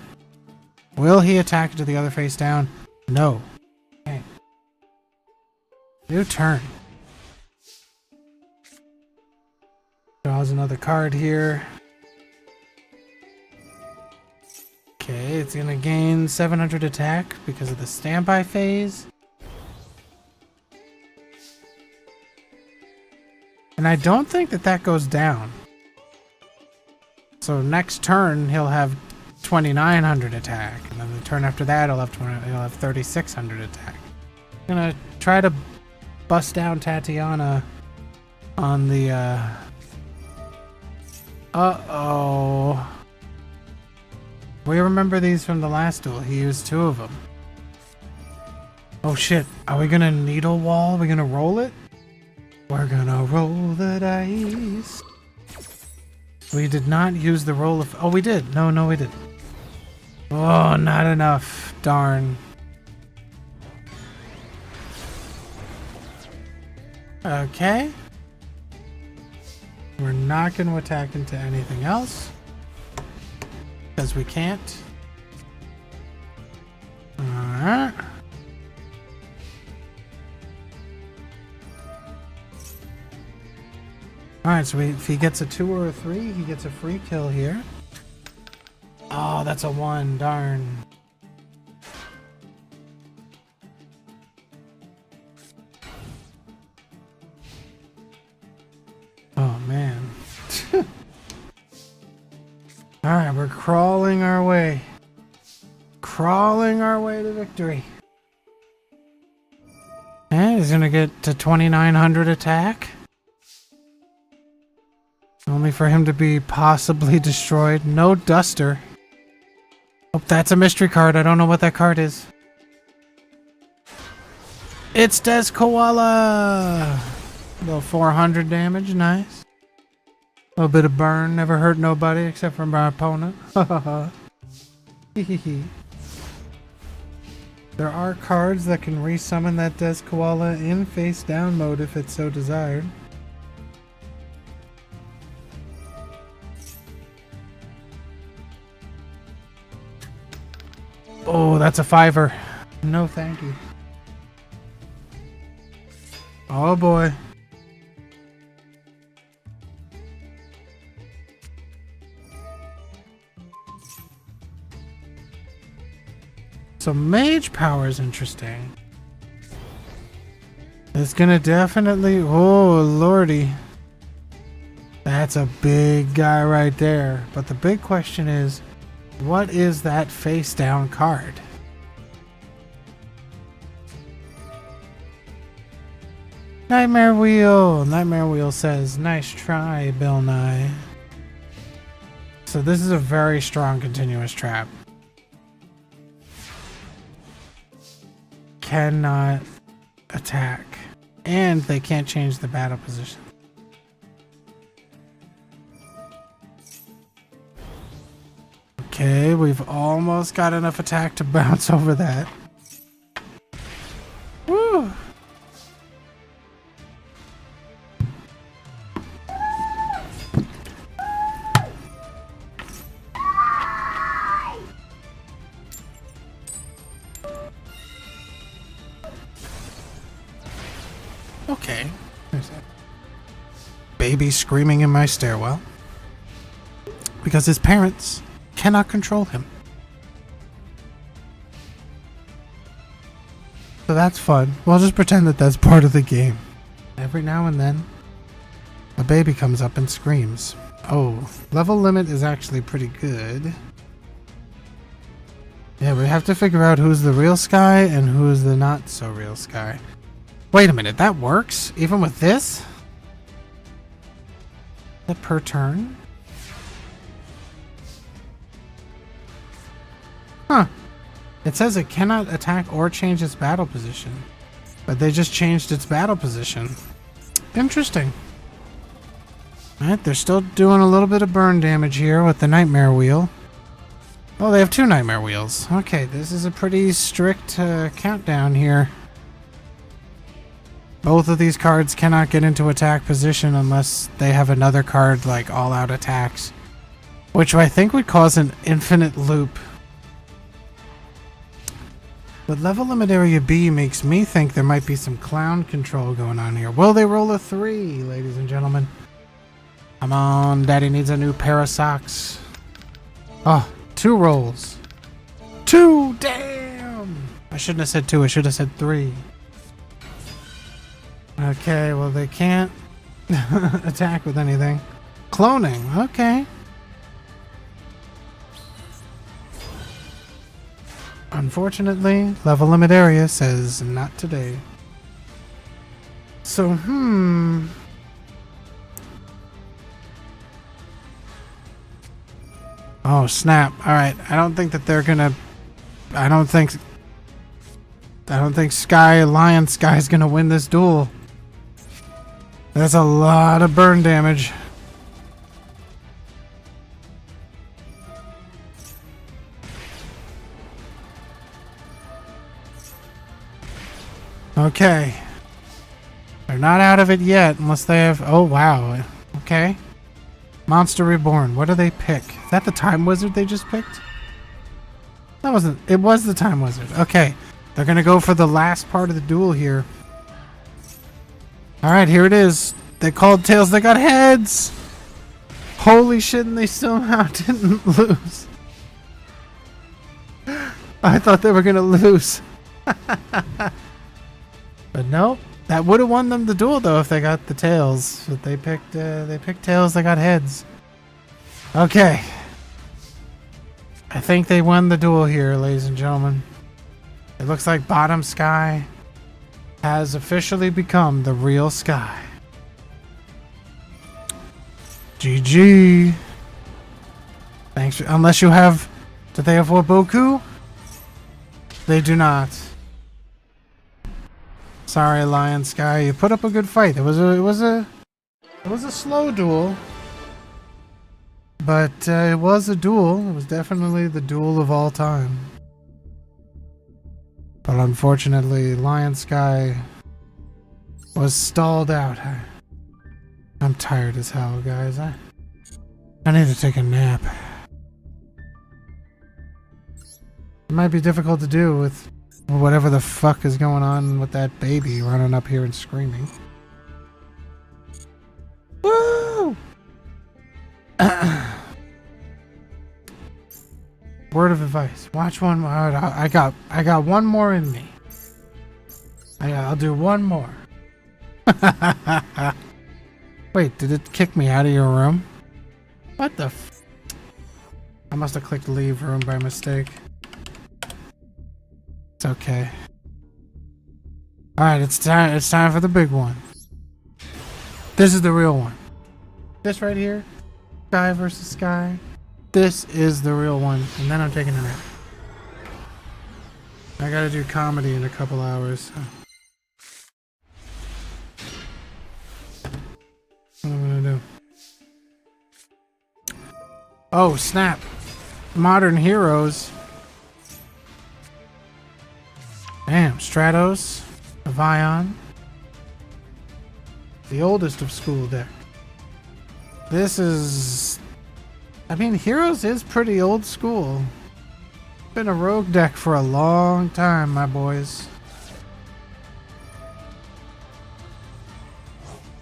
Will he attack into the other face down? No. Okay. New turn. Draws another card here. Okay, it's going to gain 700 attack because of the standby phase. And I don't think that that goes down. So next turn he'll have 2,900 attack, and then the turn after that he'll have 3,600 attack. I'm gonna try to bust down Tatiana on the uh-oh. We remember these from the last duel. He used 2 of them. Oh shit, are we gonna needle wall? Are we gonna roll it? We're gonna roll the dice. We did not use the roll of... Oh, we did. No, we didn't. Oh, not enough. Darn. Okay. We're not going to attack into anything else. Because we can't. Alright. Alright, so if he gets a 2 or a 3, he gets a free kill here. Oh, that's a 1. Darn. Oh, man. Alright, we're crawling our way. Crawling our way to victory. And he's gonna get to 2,900 attack. Only for him to be possibly destroyed. No Duster. Oh, that's a mystery card. I don't know what that card is. It's Des Koala! A little 400 damage. Nice. A little bit of burn. Never hurt nobody except for my opponent. There are cards that can resummon that Des Koala in face down mode if it's so desired. Oh, that's a 5-er. No, thank you. Oh boy. So Mage Power is interesting. It's gonna definitely... Oh, lordy. That's a big guy right there. But the big question is, what is that face down card? Nightmare Wheel. Nightmare Wheel says, nice try, Bill Nye. So this is a very strong continuous trap. Cannot attack. And they can't change the battle position. Okay, we've almost got enough attack to bounce over that. Woo! Okay. There's that baby screaming in my stairwell because his parents cannot control him. So that's fun. We'll just pretend that that's part of the game. Every now and then, a baby comes up and screams. Oh, level limit is actually pretty good. Yeah, we have to figure out who's the real Sky and who's the not so real Sky. Wait a minute, that works? Even with this? Is that per turn? Huh. It says it cannot attack or change its battle position. But they just changed its battle position. Interesting. Alright, they're still doing a little bit of burn damage here with the Nightmare Wheel. Oh, they have 2 Nightmare Wheels. Okay, this is a pretty strict countdown here. Both of these cards cannot get into attack position unless they have another card like all-out attacks. Which I think would cause an infinite loop. But level limit area B makes me think there might be some clown control going on here. Will they roll a 3, ladies and gentlemen? Come on, Daddy needs a new pair of socks. Oh, 2 rolls. 2! Damn! I shouldn't have said 2, I should have said 3. Okay, well they can't attack with anything. Cloning, okay. Unfortunately, level limit area says not today. So, Oh, snap. Alright, I don't think that they're gonna... I don't think Lion Sky's gonna win this duel. That's a lot of burn damage. Okay. They're not out of it yet unless they have... Oh, wow. Okay. Monster Reborn. What do they pick? Is that the Time Wizard they just picked? That wasn't... It was the Time Wizard. Okay. They're going to go for the last part of the duel here. Alright, here it is. They called tails. They got heads! Holy shit, and they somehow didn't lose. I thought they were going to lose. But nope. That would have won them the duel though if they got the tails. But they picked tails, they got heads. Okay. I think they won the duel here, ladies and gentlemen. It looks like Bottom Sky has officially become the real Sky. GG. Thanks. Unless you have... Do they have Waboku? They do not. Sorry, Lion Sky. You put up a good fight. It was a slow duel. But it was a duel. It was definitely the duel of all time. But unfortunately, Lion Sky was stalled out. I'm tired as hell, guys. I need to take a nap. It might be difficult to do with whatever the fuck is going on with that baby running up here and screaming. Woo! Word of advice. Watch one more. I got one more in me. I'll do one more. Wait, did it kick me out of your room? What the f... I must have clicked leave room by mistake. It's okay. Alright, it's time for the big one. This is the real one. This right here, Sky versus Sky. This is the real one, and then I'm taking a nap. I gotta do comedy in a couple hours. So. What am I gonna do? Oh, snap. Modern heroes. Damn, Stratos, Vion. The oldest of school deck. This is... I mean, Heroes is pretty old school. Been a rogue deck for a long time, my boys.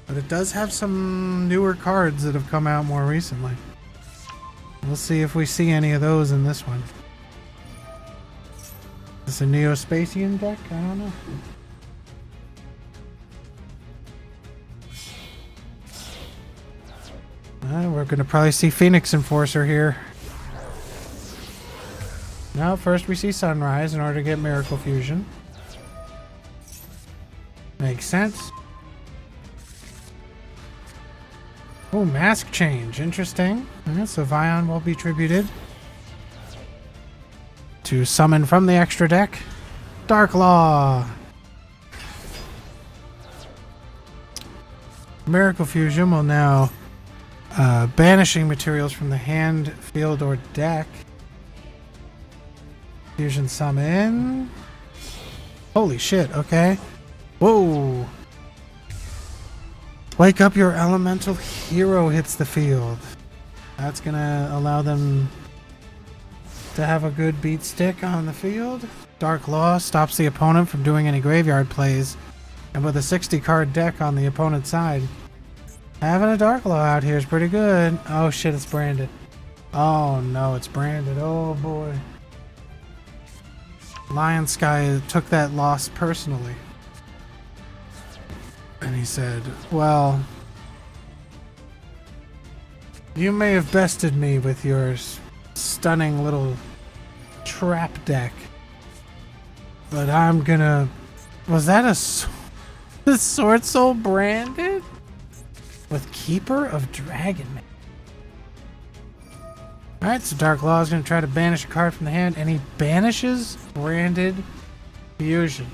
But it does have some newer cards that have come out more recently. We'll see if we see any of those in this one. Is this a Neo-Spacian deck? I don't know. We're gonna probably see Phoenix Enforcer here. No, first we see Sunrise in order to get Miracle Fusion. Makes sense. Oh, Mask Change. Interesting. So Vion will be tributed. To summon from the extra deck, Dark Law. Miracle Fusion will now banishing materials from the hand, field, or deck. Fusion summon. Holy shit, okay. Whoa. Wake up, your elemental hero hits the field. That's gonna allow them to have a good beat stick on the field. Dark Law stops the opponent from doing any graveyard plays. And with a 60 card deck on the opponent's side, having a Dark Law out here is pretty good. Oh shit, it's branded. Oh no, it's branded. Oh boy. Lion Sky took that loss personally. And he said, well, you may have bested me with your stunning little trap deck, but I'm gonna... Was that the Sword Soul branded? With Keeper of Dragon. Alright, so Dark Law is going to try to banish a card from the hand, and he banishes branded Fusion.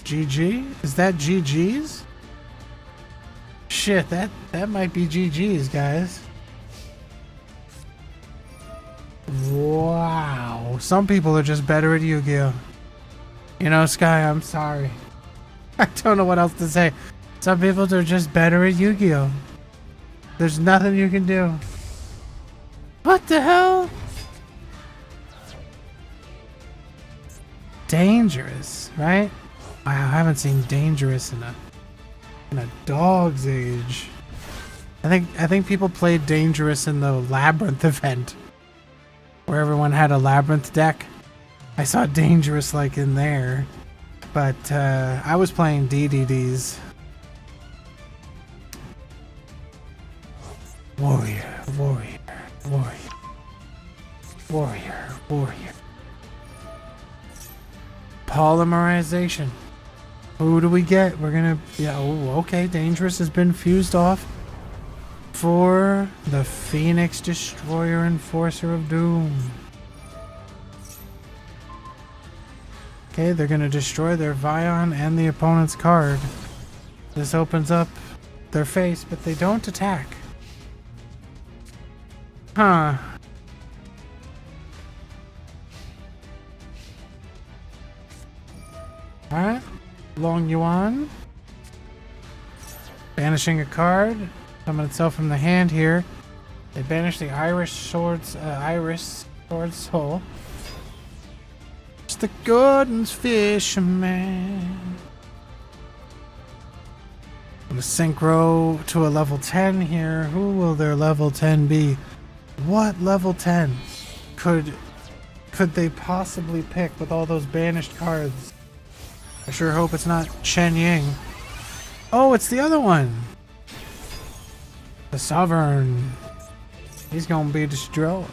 GG? Is that GG's? Shit, that might be GG's, guys. Wow. Some people are just better at Yu-Gi-Oh! You know, Sky, I'm sorry. I don't know what else to say. Some people are just better at Yu-Gi-Oh! There's nothing you can do. What the hell? Dangerous, right? Wow, I haven't seen Dangerous in a dog's age. I think people played Dangerous in the Labyrinth event, where everyone had a Labyrinth deck. I saw Dangerous like in there, but I was playing DDDs. Warrior, warrior, warrior, warrior, warrior. Polymerization. Who do we get? We're gonna... Yeah, oh, okay. Dangerous has been fused off for the Phoenix Destroyer Enforcer of Doom. Okay, they're gonna destroy their Vion and the opponent's card. This opens up their face, but they don't attack. Huh. Alright. Long Yuan. Banishing a card. Summon itself from the hand here. They banish the Irish Sword Soul. It's the Gordon's Fisherman. I'm gonna synchro to a level 10 here. Who will their level 10 be? What level 10 could they possibly pick with all those banished cards? I sure hope it's not Chen Ying. Oh, it's the other one. The Sovereign. He's gonna be destroyed.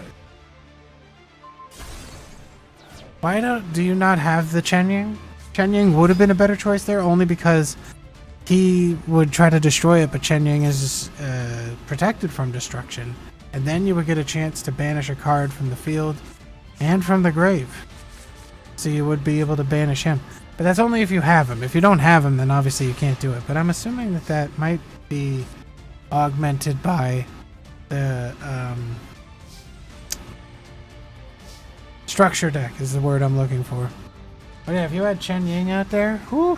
Why do you not have the Chen Ying? Chen Ying would have been a better choice there, only because he would try to destroy it, but Chen Ying is protected from destruction. And then you would get a chance to banish a card from the field and from the grave. So you would be able to banish him. But that's only if you have him. If you don't have him, then obviously you can't do it. But I'm assuming that that might be augmented by the structure deck is the word I'm looking for. Oh yeah, if you had Chen Ying out there, whew,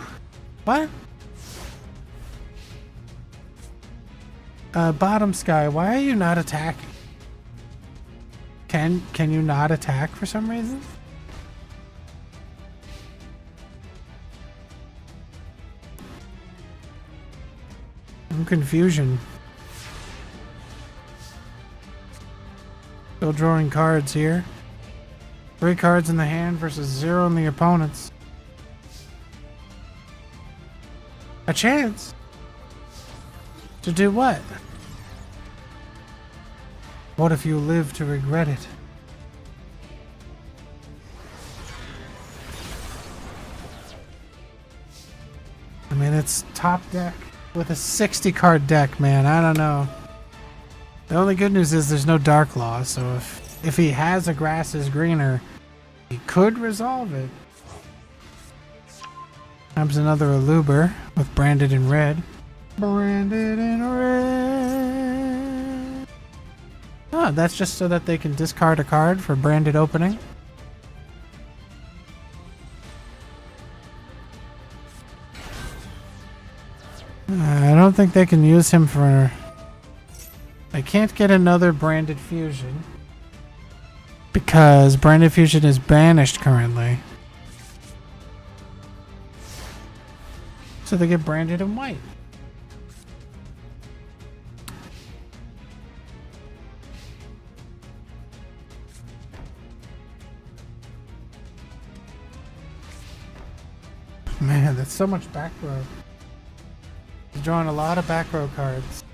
what? Bottom Sky, why are you not attacking? Can you not attack for some reason? I'm confusion. Still drawing cards here. 3 cards in the hand versus 0 in the opponent's. A chance? To do what? What if you live to regret it? I mean, it's top deck with a 60 card deck, man. I don't know. The only good news is there's no Dark Law, so if he has a Grass is Greener, he could resolve it. Comes another Aluber with Branded in Red. Branded in red. Oh, that's just so that they can discard a card for branded opening. I don't think they can use him for... I can't get another Branded Fusion because Branded Fusion is banished currently. So they get Branded in white. Man, that's so much back row. He's drawing a lot of back row cards.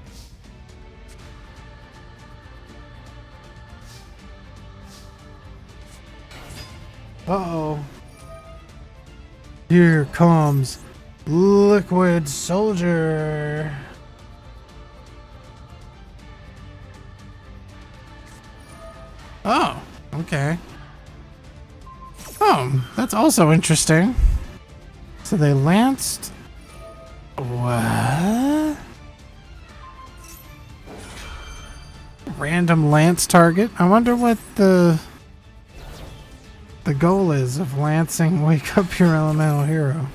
Uh-oh. Here comes Liquid Soldier. Oh, okay. Oh, that's also interesting. So they lanced... What? Random lance target? I wonder what the goal is of lancing Wake Up Your Elemental Hero.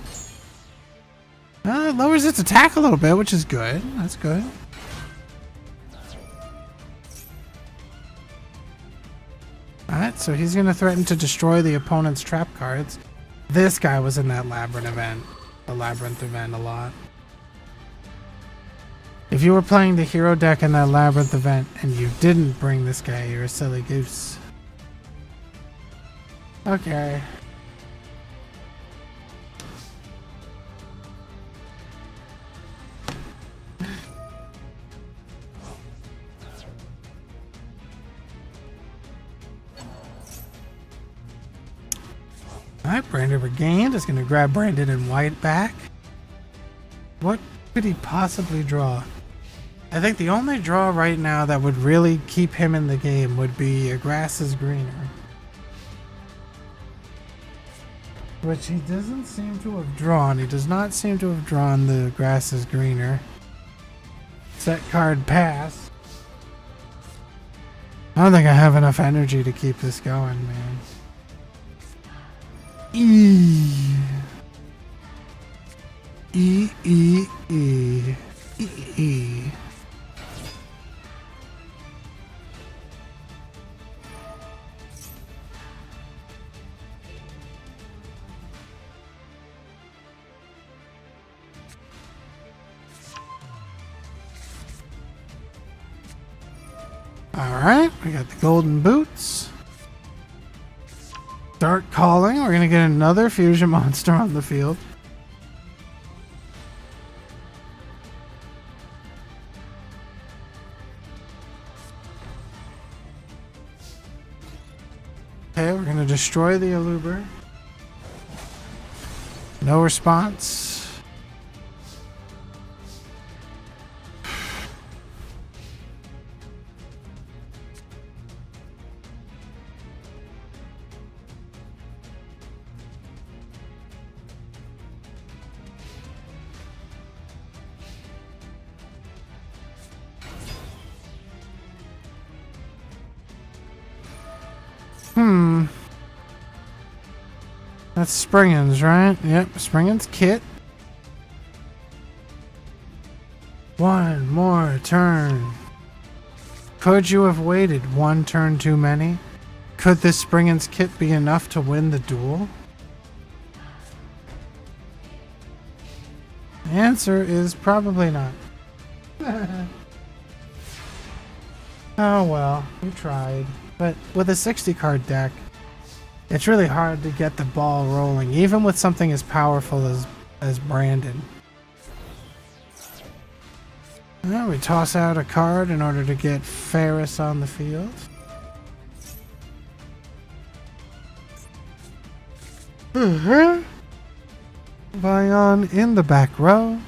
It lowers its attack a little bit, which is good. That's good. Alright, so he's going to threaten to destroy the opponent's trap cards. This guy was in that Labyrinth event. The Labyrinth event a lot. If you were playing the hero deck in that Labyrinth event and you didn't bring this guy, you're a silly goose. Okay. Alright, Branded Regained is going to grab Branded in white back. What could he possibly draw? I think the only draw right now that would really keep him in the game would be a Grass is Greener. Which he doesn't seem to have drawn. He does not seem to have drawn the Grass is Greener. Set card pass. I don't think I have enough energy to keep this going, man. E, E, E. E, E. Alright, we got the golden boots. Start calling. We're going to get another fusion monster on the field. Okay, we're going to destroy the Aluber. No response. That's Springens, right? Yep, Springens kit. One more turn. Could you have waited one turn too many? Could this Springens kit be enough to win the duel? The answer is probably not. Oh well, you tried. But with a 60 card deck, it's really hard to get the ball rolling, even with something as powerful as Brandon. Well, we toss out a card in order to get Ferris on the field. Vion in the back row.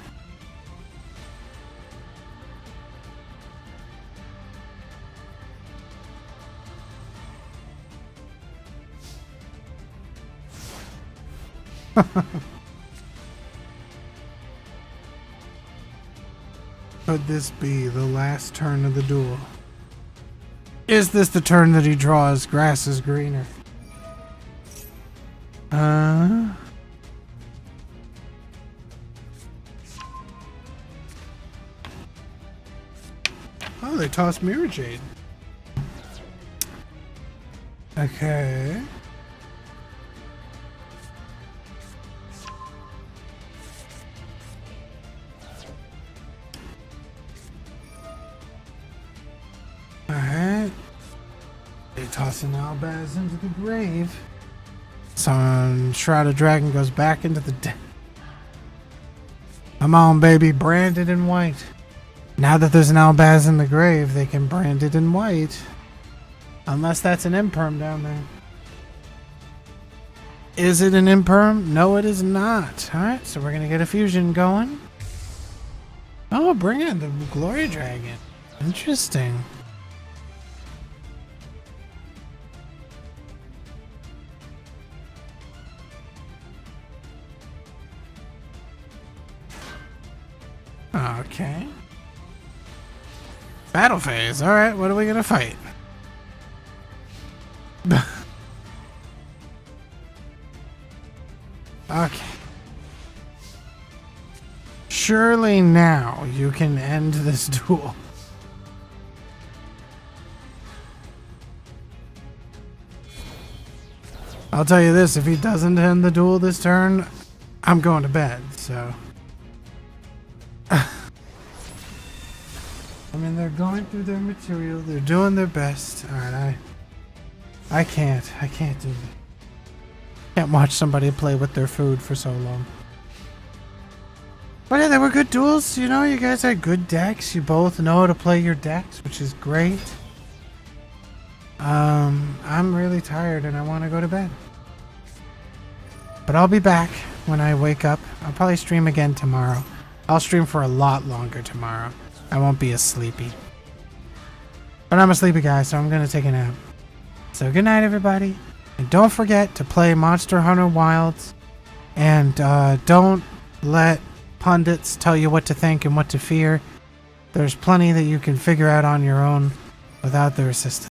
Could this be the last turn of the duel? Is this the turn that he draws grass is greener? Oh, they tossed Mirror Jade. Okay. Alright. They toss an Albaz into the grave. So Shrouded Dragon goes back into the deck. Come on, baby, brand it in white. Now that there's an Albaz in the grave, they can brand it in white. Unless that's an imperm down there. Is it an imperm? No, it is not. Alright, so we're going to get a fusion going. Oh, bring in the Glory Dragon. Interesting. Okay. Battle phase. Alright, what are we gonna fight? Okay. Surely now you can end this duel. I'll tell you this, if he doesn't end the duel this turn, I'm going to bed, so. I mean, they're going through their material, they're doing their best. Alright, I can't do it. Can't watch somebody play with their food for so long. But yeah, they were good duels, you know, you guys had good decks, you both know how to play your decks, which is great. I'm really tired and I want to go to bed. But I'll be back when I wake up. I'll probably stream again tomorrow. I'll stream for a lot longer tomorrow. I won't be as sleepy. But I'm a sleepy guy, so I'm going to take a nap. So good night, everybody. And don't forget to play Monster Hunter Wilds. And don't let pundits tell you what to think and what to fear. There's plenty that you can figure out on your own without their assistance.